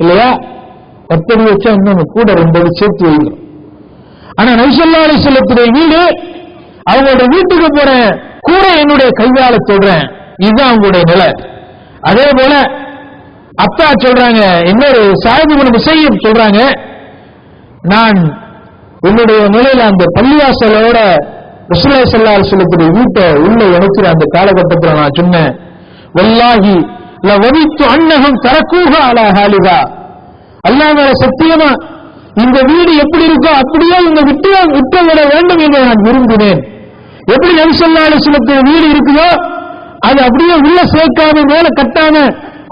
இல்லையா? 10 அடி வச்சா இன்னும் கூட 2 அடி சேர்த்து வைக்கிறோம். ஆனா நபி ஸல்லல்லாஹு அலைஹி வஸல்லம் வீடு, அவங்களுடைய வீட்டுக்கு போறேன், கூரை என்னுடைய கையால தொடுறேன், இதுதான் அவங்களுடைய நிலை. அதே போல அத்தா சொல்றாங்க, இன்னொரு சாயிப் இப்னு முஸையிப் சொல்றாங்க, நான் என்னுடைய நிலையில அந்த பள்ளிவாசலோட ரசூலுல்லாஹி ஸல்லல்லாஹு அலைஹி வஸல்லம் வீட்டை உள்ள இணைக்கிற அந்த காலகட்டத்தில் நான் சொன்னேன், வல்லாஹி லவதித்து அன்னஹும் தரக்கூஹா அலா ஹாலிஹா, அல்லாஹ் மேல சத்தியமா இந்த வீடு எப்படி இருக்கோ அப்படியே இந்த விட்டு விட வேண்டும் என்று நான் விரும்பினேன். எப்படி நபி ஸல்லல்லாஹு அலைஹி வஸல்லம் வீடு இருக்குதோ அது அப்படியே உள்ள சேர்க்காம மேல கட்டாம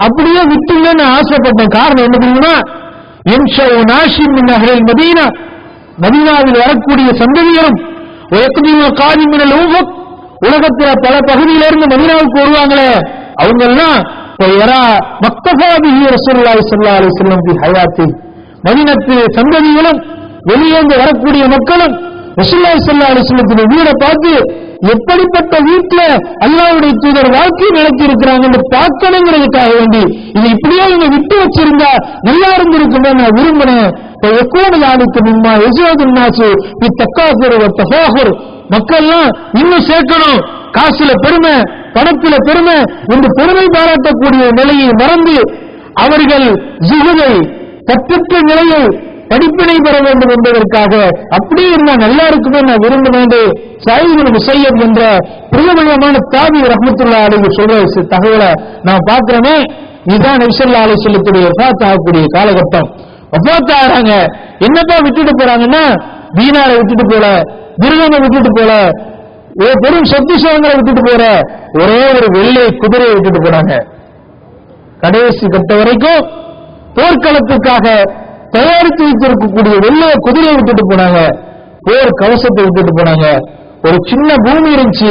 அப்படியே விட்டுங்கன்னு ஆசைப்பட்டேன். காரணம் என்ன தெரியுமா? இன்ஷாஉ நாஷிம் மின் அஹ்லில் மதீனா, மதீனாவில் வரக்கூடிய சந்ததிகளும் உலகத்துல பல பகுதியிலிருந்து மதீனாவுக்கு வருவாங்களே, அவங்க எல்லாம் மதீனத்து சந்ததிகளும் வெளியேந்து வரக்கூடிய மக்களும் ரசூலுல்லாஹி ஸல்லல்லாஹு அலைஹி வஸல்லம் வீடை பார்த்து எப்படிப்பட்ட வீட்டுல அல்லாஹ்வுடைய தூதர் வாழ்க்கை நடத்தி இருக்கிறாங்கன்னு பார்க்கணுங்கிறதுக்காக வேண்டி இது இப்படியே இவங்க விட்டு வச்சிருந்தா நல்லா இருந்திருக்குமே நான் விரும்பினேன். மக்கள்லாம் இன்னும் சேர்க்கணும், காசுல பெருமை, பணத்தில பெருமை என்று பெருமை பாராட்டக்கூடிய நிலையை மறந்து அவர்கள் ஜுஹுதை கற்றற்ற நிலையை படிப்பினை பெற வேண்டும் என்பதற்காக அப்படியே இருந்தா நல்லா இருக்குமே நான் விரும்பினேன். சயீத் இப்னு முஸையிப் என்ற பிரபலமான தாபி ரஹ்மத்துல்லாஹி அலைஹி சொல்ற தகவலை நான் பார்க்கிறேனே, இதுதான் நபி ஸல்லல்லாஹு அலைஹி வஸல்லம் வஃபாத் ஆகக்கூடிய காலகட்டம். வஃபாத் ஆறாங்க, என்னப்பா விட்டுட்டு போறாங்கன்னா, தீனாரை விட்டுட்டு போல, திருகமை விட்டுட்டு போல, பெரும் சொத்து சுகங்களை விட்டுட்டு போற, ஒரே ஒரு வெள்ளை குதிரையை விட்டுட்டு போறாங்க. கடைசி கட்ட வரைக்கும் போர்க்களத்துக்காக தயாரித்து வைத்திருக்கக்கூடிய வெள்ளை குதிரையை விட்டுட்டு போனாங்க, போர் கவசத்தை விட்டுட்டு போனாங்க. ஒரு சின்ன பூமி இருந்துச்சு,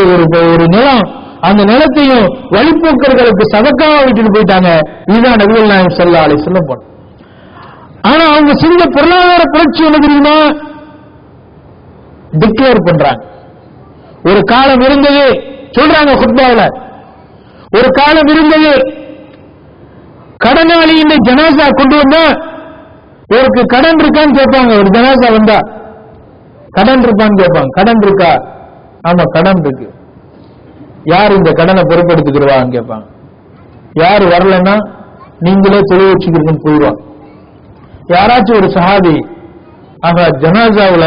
ஒரு நிலம், அந்த நிலத்தையும் வழிபோக்கர்களுக்கு சதக்காவா விட்டுட்டு போயிட்டாங்க. இதுதான் நபிகள் நாயகம் ஸல்லல்லாஹு அலைஹி வஸல்லம் போன. ஆனா அவங்க செஞ்ச பொருளாதார புரட்சி என்ன தெரியுமா? டிக்ளேர் பண்றாங்க. ஒரு காலம் இருந்தது சொல்றாங்க குத்பாவுல, ஒரு காலம் இருந்தது கடனாளியின் ஜனாசா கொண்டு வந்தா இவருக்கு கடன் இருக்கான்னு கேட்பாங்க. ஒரு ஜனாசா வந்தா கடன் இருக்கான்னு கேட்பாங்க. கடன் இருக்கா? ஆமா கடன் இருக்கு. யார் இந்த கடனை பொறுப்பெடுத்துக்கிறவான்னு கேட்பாங்க. யாரு வரலன்னா நீங்களே தொழில் வச்சுக்கிறதுன்னு போயிடுவாங்க. யாராச்சும் ஒரு சஹாபி ஆக ஜனாசாவுல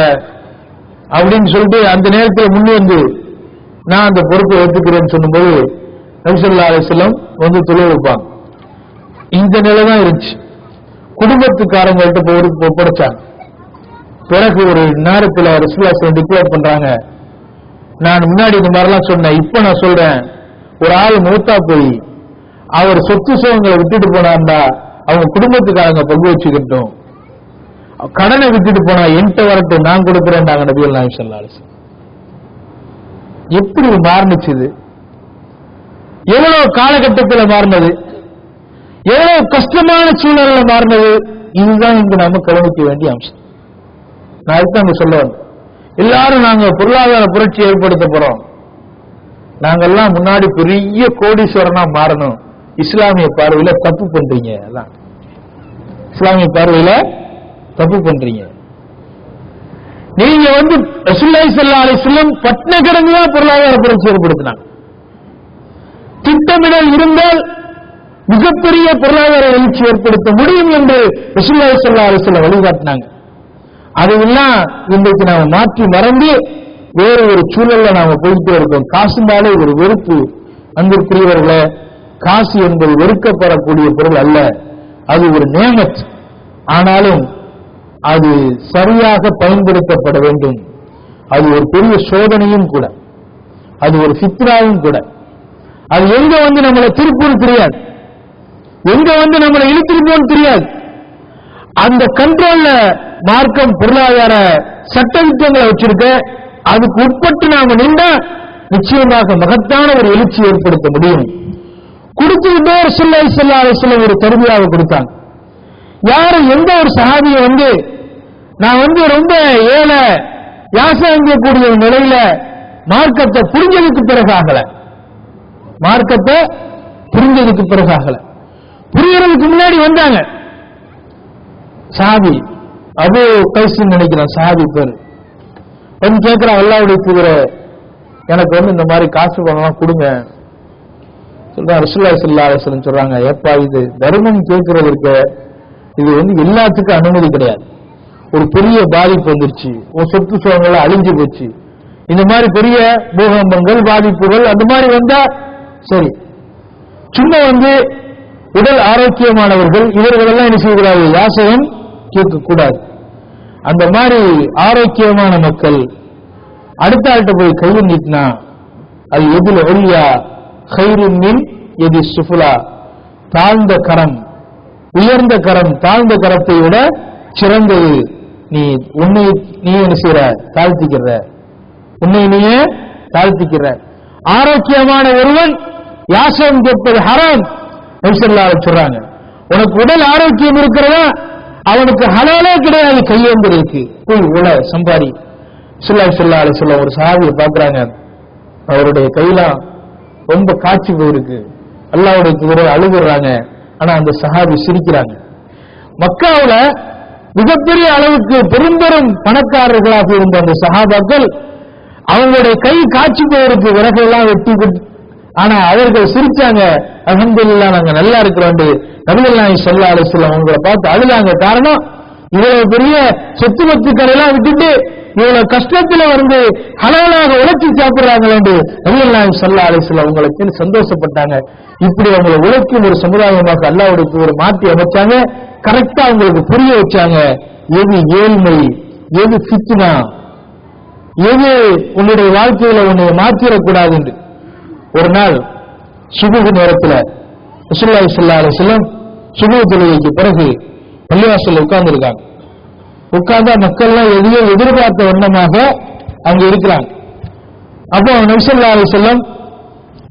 அப்படின்னு சொல்லிட்டு அந்த நேரத்தில் முன் வந்து நான் அந்த பொறுப்பை ஏற்றுக்கிறேன்னு சொல்லும்போது நபி ஸல்லல்லாஹு அலைஹி வஸல்லம் வந்து தொழில் வைப்பாங்க. இந்த நிலை தான் இருந்துச்சு. குடும்பத்துக்காரங்கள்ட்ட பொறுப்பு ஒப்படைச்சாங்க. பிறகு ஒரு நேரத்தில் ரசூலுல்லாஹி ஸல்லல்லாஹு டிக்ளேர் பண்றாங்க, நான் முன்னாடி இந்த மாதிரிலாம் சொன்னேன், இப்ப நான் சொல்றேன், ஒரு ஆள் மூத்தா போய் அவர் சொத்து சுகங்களை விட்டுட்டு போனார்டா அவங்க குடும்பத்துக்காரங்க பங்கு வச்சுக்கிட்டோம், கடனை விட்டுட்டு போனா என்கிட்ட வரட்டும் நான் கொடுக்கிறேன்டாங்க நபிகள் நாயகம் ஸல்லல்லாஹு அலைஹி வஸல்லம். எப்படி மாறுனுச்சு இது? எவ்வளவு காலகட்டத்தில் மாறினது, எவ்வளவு கஷ்டமான சூழல்ல மாறினது. இதுதான் இங்கு நம்ம கவனிக்க வேண்டிய அம்சம். நான் அதுதான் சொல்ல வந்தேன். எல்லாரும் நாங்க பொருளாதார புரட்சி ஏற்படுத்த போறோம், நாங்கெல்லாம் முன்னாடி பெரிய கோடீஸ்வரனா மாறணும். இஸ்லாமிய பார்வையில தப்பு பண்றீங்க. அதான் இஸ்லாமிய பார்வையில தப்பு பண்றீங்க. நீங்க ரசூலுல்லாஹி ஸல்லல்லாஹு அலைஹி வஸல்லம் பட்ன கிடங்குதா பொருளாதார புரட்சி ஏற்படுத்தினாங்க. திட்டமிடல் இருந்தால் மிகப்பெரிய பொருளாதார எழுச்சி ஏற்படுத்த முடியும் என்று ரசூலுல்லாஹி ஸல்லல்லாஹு அலைஹி வஸல்லம் வழிகாட்டினாங்க. அதையெல்லாம் இன்றைக்கு நாம மாற்றி மறந்து வேறு ஒரு சூழல்ல நாம போயிட்டே இருக்கோம். காசுனாலே ஒரு வெறுப்பு. அன்பிற்குரியவர்களே, காசு என்பது வெறுக்கப்படக்கூடிய பொருள் அல்ல, அது ஒரு நேமத். ஆனாலும் அது சரியாக பயன்படுத்தப்பட வேண்டும். அது ஒரு பெரிய சோதனையும் கூட, அது ஒரு ஃபித்னாவும் கூட. அது எங்க நம்மளை திருப்பூர் தெரியாது. எங்க வந்து நம்மளை இழுத்துருப்போம்னு தெரியாது. அந்த கண்ட்ரோல்ல மார்க்கம் பொருளாதார சட்டத்திட்டங்களை வச்சிருக்க, அதுக்கு உட்பட்டு நாம நின்றா நிச்சயமாக மகத்தான ஒரு எழுச்சி ஏற்படுத்த முடியும். கொடுத்துக்கிட்டே ரசூலுல்லாஹி ஸல்லல்லாஹு அலைஹி வஸல்லம் ஒரு தர்பியாவை கொடுத்தாங்க. யாரும் எந்த ஒரு சஹாபியை வந்து நான் வந்து ரொம்ப ஏழை யாசங்கக்கூடிய நிலையில மார்க்கத்தை புரிஞ்சதுக்கு பிறகாகல, மார்க்கத்தை புரிஞ்சதுக்கு பிறகாகல, புரியறதுக்கு முன்னாடி வந்தாங்க. சஹாபி அபூ கைஸ் நினைக்கிறேன் சஹாபி பேர், வந்து கேட்கிறான், அல்லாஹ்வுடைய தூதரே எனக்கு வந்து இந்த மாதிரி காசு பணம் கொடுங்க சொல்றாங்க. ரசூலுல்லாஹி ஸல்லல்லாஹு அலைஹி வஸல்லம் சொல்றாங்க, ஏப்பா இது தர்மம் கேட்கறதுக்கு இது வந்து எல்லாத்துக்கும் அனுமதி கிடையாது. ஒரு பெரிய பாதிப்பு வந்துருச்சு, ஒரு சொத்து சுகங்கள் அழிஞ்சு போச்சு, இந்த மாதிரி பெரிய பூகம்பங்கள் பாதிப்புகள் அந்த மாதிரி வந்தா சரி. சும்மா வந்து உடல் ஆரோக்கியமானவர்கள் இவர்களெல்லாம் என்ன செய்யக்கூடாது, யாசகம் கேட்கக்கூடாது. அந்த மாதிரி ஆரோக்கியமான மக்கள் அடுத்த ஆள்கிட்ட போய் கையை நீட்டினா அது எதில் ஒளியா கைரின் மின் எதி சுஃபுலா, தாழ்ந்த கரம் உயர்ந்த கரம் தாழ்ந்த கரத்தை விட சிறந்தது. நீ உன்னை நீ என்ன செய்யற, தாழ்த்திக்கிற, உன்னை நீயே தாழ்த்திக்கிற. ஆரோக்கியமான ஒருவன் யாசகம் கேட்பது ஹராம் நபி ஸல்லல்லாஹு அலைஹி சொல்றாங்க. உனக்கு உடல் ஆரோக்கியம் இருக்கிறதா அவனுக்கு ஹலாலே கிடையாது கையேந்திருக்கு, போய் உல சம்பாரி. ஸல்லல்லாஹு அலைஹி வஸல்லம் ஒரு சஹாபியை பார்க்கறாங்க, அவருடைய கையெல்லாம் ரொம்ப காட்சி போயிருக்கு, அல்லாஹ்வுடைய தூதரை அழுகுறாங்க. ஆனா அந்த சஹாபி சிரிக்கிறாங்க. மக்காவுல மிகப்பெரிய அளவுக்கு பெரும்பெரும் பணக்காரர்களாக இருந்த அந்த சஹாபாக்கள் அவங்களுடைய கை காட்சி போயிருக்கு, விறகெல்லாம் வெட்டி, ஆனா அவர்கள் சிரிச்சாங்க, அல்ஹம்துலில்லாஹ் நாங்க நல்லா இருக்கிறோம். நபிகள் நாயகம் ஸல்லல்லாஹு அலைஹி வஸல்லம் அவங்களை பார்த்து அழுதாங்க. காரணம், இவ்வளவு பெரிய சொத்து பத்துக்கள் எல்லாம் விட்டுட்டு இவ்வளவு கஷ்டத்துல வந்து ஹலாலாக உழைச்சி சாப்பிடுறாங்களே என்று நபிகள் நாயகம் ஸல்லல்லாஹு அலைஹி வஸல்லம் அவங்களுக்கு சந்தோஷப்பட்டாங்க. இப்படி அவங்களை உழைக்கும் ஒரு சமுதாயமாக அல்லாஹ்வுடைய தூதர் மாற்றி அமைச்சாங்க. கரெக்டா அவங்களுக்கு புரிய வச்சாங்க, எது ஏழ்மை, எது ஃபித்னா, எது உன்னுடைய வாழ்க்கையில உன்னை மாற்றிடக்கூடாது என்று. ஒரு நாள் சுபுஹ் நேரத்தில் ரசூலுல்லாஹி ஸல்லல்லாஹு அலைஹி வஸல்லம் சுபுஹ் தொழுகைக்கு பிறகு பள்ளிவாசல்ல உட்கார்ந்துருக்காங்க. உட்கார்ந்தா மக்கள்லாம் எதையோ எதிர்பார்த்த வண்ணமாக அங்க இருக்கிறாங்க. அப்போ நபி ஸல்லல்லாஹு அலைஹி வஸல்லம்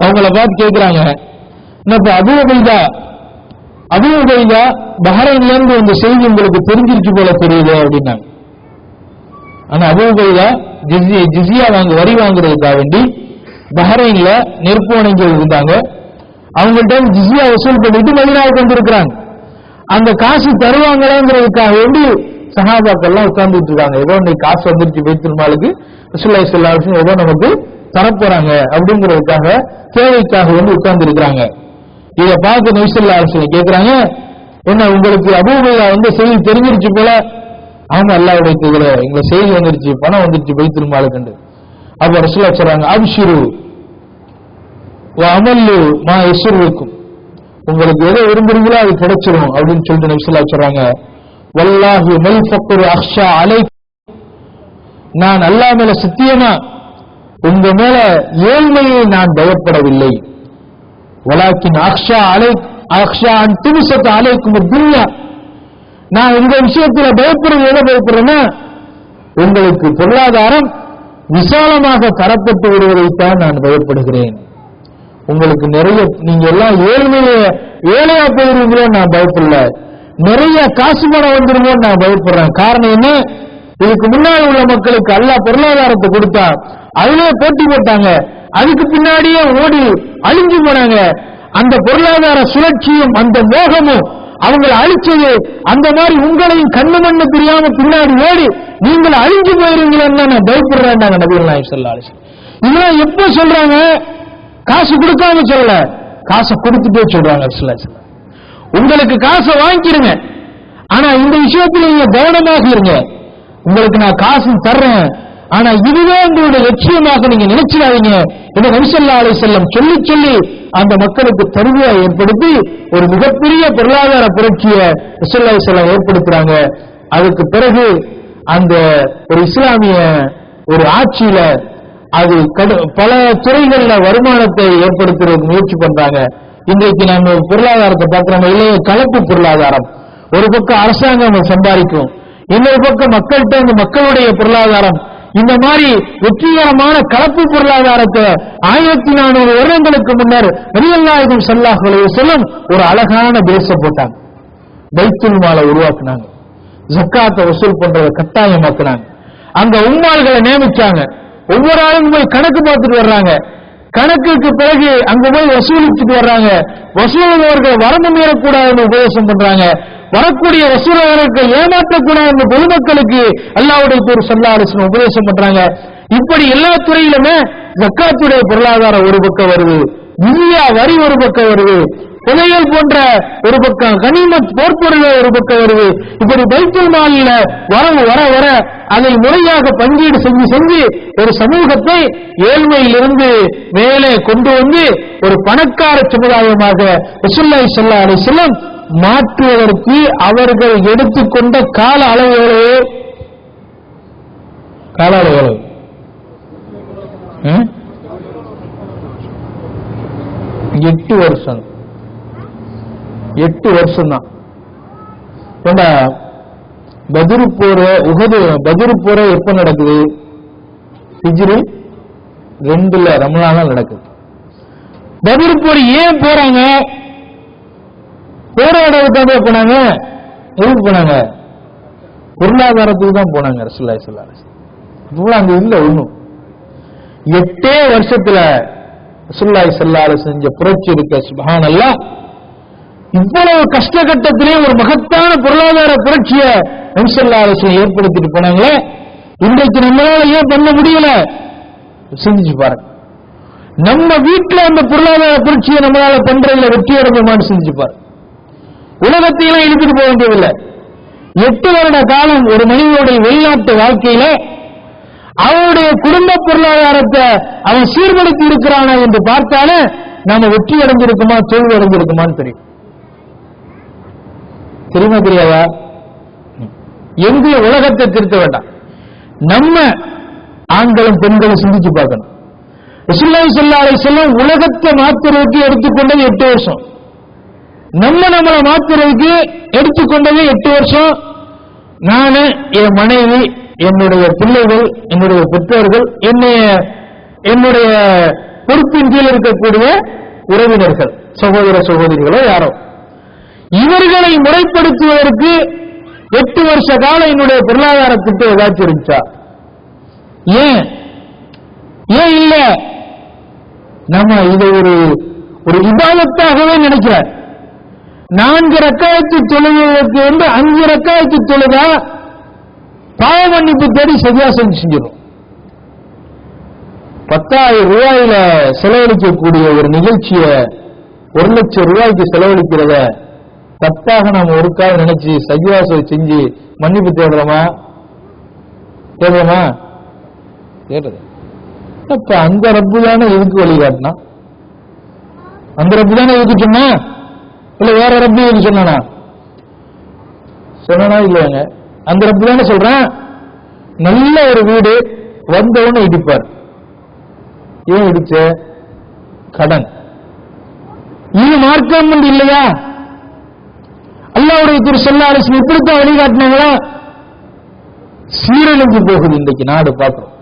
அவங்கள பார்த்து கேட்கிறாங்க, இப்ப அபூ உபைதா பஹ்ரைன்ல இருந்து இந்த செய்தி உங்களுக்கு தெரிஞ்சிருச்சு போல தெரியுது அப்படின்னாங்க. ஆனா அபூ உபைதா ஜிஸியா வரி வாங்குறதுக்காக வேண்டி பஹ்ரைன்ல நெருப்பு வணிகர்கள் இருந்தாங்க. அவங்கள்ட்ட ஜிஸியா வசூல் பண்ணிட்டு மதீனாவுக்கு வந்திருக்கிறாங்க. அந்த காசு தருவாங்களாங்கிறதுக்காக வேண்டி சஹாபாக்கள்லாம் உட்கார்ந்துட்டு இருக்காங்க. ஏதோ இன்னைக்கு காசு வந்துருச்சு பைத்துல் மாலுக்கு, ரசூலுல்லாஹி ஸல்லல்லாஹு அலைஹி வஸல்லம் ஏதோ நமக்கு தரப்போறாங்க அப்படிங்கிறதுக்காக தேவைக்காக வந்து உட்கார்ந்து இருக்கிறாங்க. இதை பார்த்து நபி ஸல்லல்லாஹு அலைஹி வஸல்லம் கேட்கிறாங்க, என்ன உங்களுக்கு அபூ உபைதா வந்து செய்தி தெரிஞ்சிருச்சு போல? அவங்க அல்லாஹ்வுடைய தூதரே எங்களை செய்தி வந்துருச்சு, பணம் வந்துருச்சு பைத்துல் மாலுக்கு. அப்ப ரசூலுல்லாஹ் சொல்றாங்க, அப்ஷிரு வ அமல்லு மா யஸ்ருக்கும், உங்களுக்கு எதை விரும்புறீங்களோ அது கிடைச்சிரும் அப்படின்னு சொல்லிட்டு நபி ஸல்லல்லாஹு அலைஹி சொல்றாங்க, வல்லாஹி மல் ஃபக்ரு அக்ஷா அலைக், நான் அல்லாஹ் மேல சத்தியமா உங்க மேல ஏழ்மையை நான் பயப்படவில்லை. வலாக்கின் அக்ஷா அலைக் அக்ஷா அன் தும்ஸத் அலைக்கும் துன்யா, நான் இந்த விஷயத்துல பயப்படுறது எதை பயப்படுறேன்னா உங்களுக்கு பொருளாதாரம் விசாலமாக தரப்பட்டு விடுவதைத்தான் நான் பயப்படுகிறேன். உங்களுக்கு நிறைய நீங்க எல்லாம் ஏழையா போயிருவீங்களோ நான் பயப்படல, நிறைய காசு பணம் வந்துருமோ நான் பயப்படுறேன். காரணம் என்ன, இதுக்கு முன்னாடி உள்ள மக்களுக்கு அல்லாஹ் பொருளாதாரத்தை கொடுத்தா அதுலயே போட்டி போட்டாங்க, அதுக்கு பின்னாடியே ஓடி அழிஞ்சு போனாங்க. அந்த பொருளாதார சுழற்சியும் அந்த மோகமும் அவங்களை அழிச்சது. அந்த மாதிரி உங்களையும் கண்ணு மண்ணு தெரியாம பின்னாடி ஓடி நீங்கள் அழிஞ்சு போயிருவீங்களா நான் பயப்படுறேன் நபிகள் நாயகம் ஸல்லல்லாஹு அலைஹி வஸல்லம். இதெல்லாம் எப்ப சொல்றாங்க, காசு கொடுக்காம சொல்லல, காசை கொடுத்துட்டே சொல்றாங்க. உங்களுக்கு காசை வாங்கிக்கிறீங்க, ஆனா இந்த விஷயத்துல நீங்க கவனமாக இருங்க. உங்களுக்கு நான் காசு தர்றேன், ஆனா இதுவே உங்களுடைய லட்சியமாக நீங்க நினைச்சிடாதீங்க. இதை நபி ஸல்லல்லாஹு அலைஹி வஸல்லம் சொல்லி சொல்லி அந்த மக்களுக்கு தருவியா ஏற்படுத்தி ஒரு மிகப்பெரிய பொருளாதார புரட்சியை ரசூலுல்லாஹி ஸல்லல்லாஹு அலைஹி வஸல்லம் ஏற்படுத்துறாங்க. அதுக்கு பிறகு அந்த ஒரு இஸ்லாமிய ஒரு ஆட்சியில அது பல துறைகள்ல வருமானத்தை ஏற்படுத்துறதுக்கு முயற்சி பண்றாங்க. இன்றைக்கு நம்ம பொருளாதாரத்தை பார்க்கிறோம், இல்லையே கலப்பு பொருளாதாரம். ஒரு பக்கம் அரசாங்கம் சம்பாதிக்கும், இன்னொரு பக்கம் மக்கள்கிட்ட இந்த மக்களுடைய பொருளாதாரம். இந்த மாதிரி வெற்றிகரமான கலப்பு பொருளாதாரத்தை 1400 வருடங்களுக்கு முன்னர் நபிகள் நாயகம் ஸல்லல்லாஹு அலைஹி வஸல்லம் ஒரு அழகான பேஸ போட்டாங்க. பைத்துல் மாலை உருவாக்குனாங்க, ஜக்காத்தை வசூல் பண்றதை கட்டாயமாக்குனாங்க, அங்க உம்மாள்களை நியமிச்சாங்க. ஒவ்வொரு ஆளும் போய் கணக்கு பார்த்துட்டு வர்றாங்க. கணக்குக்கு பிறகு அங்க போய் வசூலிச்சுட்டு வர்றாங்க. வசூலுபவர்கள் வரம்பு மீறக்கூடாதுன்னு உபதேசம் பண்றாங்க. வரக்கூடிய வசூலாளர்கள் ஏமாற்றக்கூடாது பொதுமக்களுக்கு அல்லாஹ்வுடைய தூதர் ஸல்லல்லாஹு அலைஹி வஸல்லம் உபதேசம் பண்றாங்க. இப்படி எல்லா துறையிலுமே ஜக்காத்துடைய பொருளாதாரம் ஒரு பக்கம் வருது, ஜிஸ்யா வரி ஒரு பக்கம் வருது, புதையல் போன்ற ஒரு பக்கம், கனிமத் போர்ப்பொருள் ஒரு பக்கம் வருது. இப்படி பைத்துல் மால்ல வரவு வர வர அதை முறையாக பங்கீடு செஞ்சு ஒரு சமூகத்தை ஏழ்மையிலிருந்து மேலே கொண்டு வந்து ஒரு பணக்கார சமுதாயமாக ரசூலுல்லாஹி ஸல்லல்லாஹு அலைஹி வஸல்லம் மாற்றுவதற்கு அவர்கள் எடுத்துக்கொண்ட கால அளவு எவ்வளவு? கால அளவு எவ்வளவு? 8 வருஷம். 8 வருஷம் தான். பத்ரு போர், உஹது பத்ரு போர் எப்ப நடக்குது? ஹிஜ்ரி 2 ரமலான்ல நடக்குது. பத்ரு போர் ஏன் போறாங்க? போராடுறதுக்காக போனாங்க. எதுக்கு போனாங்க? பொருளாதாரத்துக்கு தான் போனாங்க. ரசூலுல்லாஹி ஸல்லல்லாஹு அலைஹி வஸல்லம் அங்க இல்ல ஒண்ணும். 8 வருஷத்துல ரசூலுல்லாஹி ஸல்லல்லாஹு அலைஹி வஸல்லம் செஞ்ச புரட்சி இருக்க, சுப்ஹானல்லாஹ். இவ்வளவு கஷ்டகட்டத்திலே ஒரு மகத்தான பொருளாதார புரட்சியை நபி ஸல்லல்லாஹு அலைஹி வஸல்லம் ஏற்படுத்திட்டு போனாங்களே, இன்றைக்கு நம்மளால ஏன் பண்ண முடியல? சிந்திச்சு பாருங்க. நம்ம வீட்டுல அந்த பொருளாதார புரட்சியை நம்மளால பண்றதுல வெற்றி அடைஞ்சோமான்னு சிந்திச்சு பாருங்க. உலகத்தையெல்லாம் இழுத்துட்டு போக வேண்டியதில்லை. 8 வருட காலம் ஒரு மனிதனுடைய வெளிநாட்டு வாழ்க்கையில அவனுடைய குடும்ப பொருளாதாரத்தை அவன் சீர்படுத்தி இருக்கிறானா என்று பார்த்தாலே நாம வெற்றி அடைஞ்சிருக்குமா தோல்வி அடைஞ்சிருக்குமான்னு தெரியும். தெரியுமா தெரியாதா? எங்க உலகத்தை திருத்த வேண்டாம், நம்ம ஆண்களும் பெண்களும் சிந்திச்சு பார்க்கணும். ரசூலுல்லாஹி ஸல்லல்லாஹு அலைஹி வஸல்லம் உலகத்தை மாத்துறதுக்கு எடுத்துக்கொண்டது 8 வருஷம். நம்மளை மாத்துறதுக்கு எடுத்துக்கொண்டது 8 வருஷம். நானு, என் மனைவி, என்னுடைய பிள்ளைகள், என்னுடைய பெற்றோர்கள், என்னுடைய பொறுப்பின் கீழ் இருக்கக்கூடிய உறவினர்கள், சகோதர சகோதரிகளோ யாரோ, இவர்களை முறைப்படுத்துவதற்கு 8 வருஷ காலம் என்னுடைய பொருளாதார திட்டம் ஏதாச்சும் இருந்துச்சா? ஏன் இல்ல? நம்ம இதை ஒரு இபாதத்தாகவே நினைக்கிறார். 4 ரக்காயத்து தொழுவதற்கு 5 ரக்காயத்து தொழுதா பாவ மன்னிப்பு தேடி சரியா செஞ்சிடும். 10,000 ரூபாயில செலவழிக்கக்கூடிய ஒரு நிகழ்ச்சியை 1 லட்சம் ரூபாய்க்கு செலவழிக்கிறத தப்பாக நாம ஒருக்காக நினைச்சு சஜிவாசை செஞ்சு மன்னிப்பு தேடுறோமா? தேடுறது. அப்ப அந்த ரப்பு தானே எதுக்கு வழிகாட்டினா? அந்த ரப்பு தானே எதுக்கு சொன்னா? இல்ல வேற ரப்பு எதுக்கு சொன்னானா? இல்லையாங்க, அந்த ரப்பு தானே சொல்றேன். நல்ல ஒரு வீடு வந்தவன்னு இடிப்பார். ஏன் இடிச்ச? கடன். இது மார்க்கம் இல்லையா? அல்லாஹ்வுடைய தூதர் ஸல்லல்லாஹு அலைஹி வஸல்லம் இப்படித்தான் வழிகாட்டினாங்களா? சீரழிஞ்சு போகுது இன்றைக்கு நாடு பார்க்கிறோம்.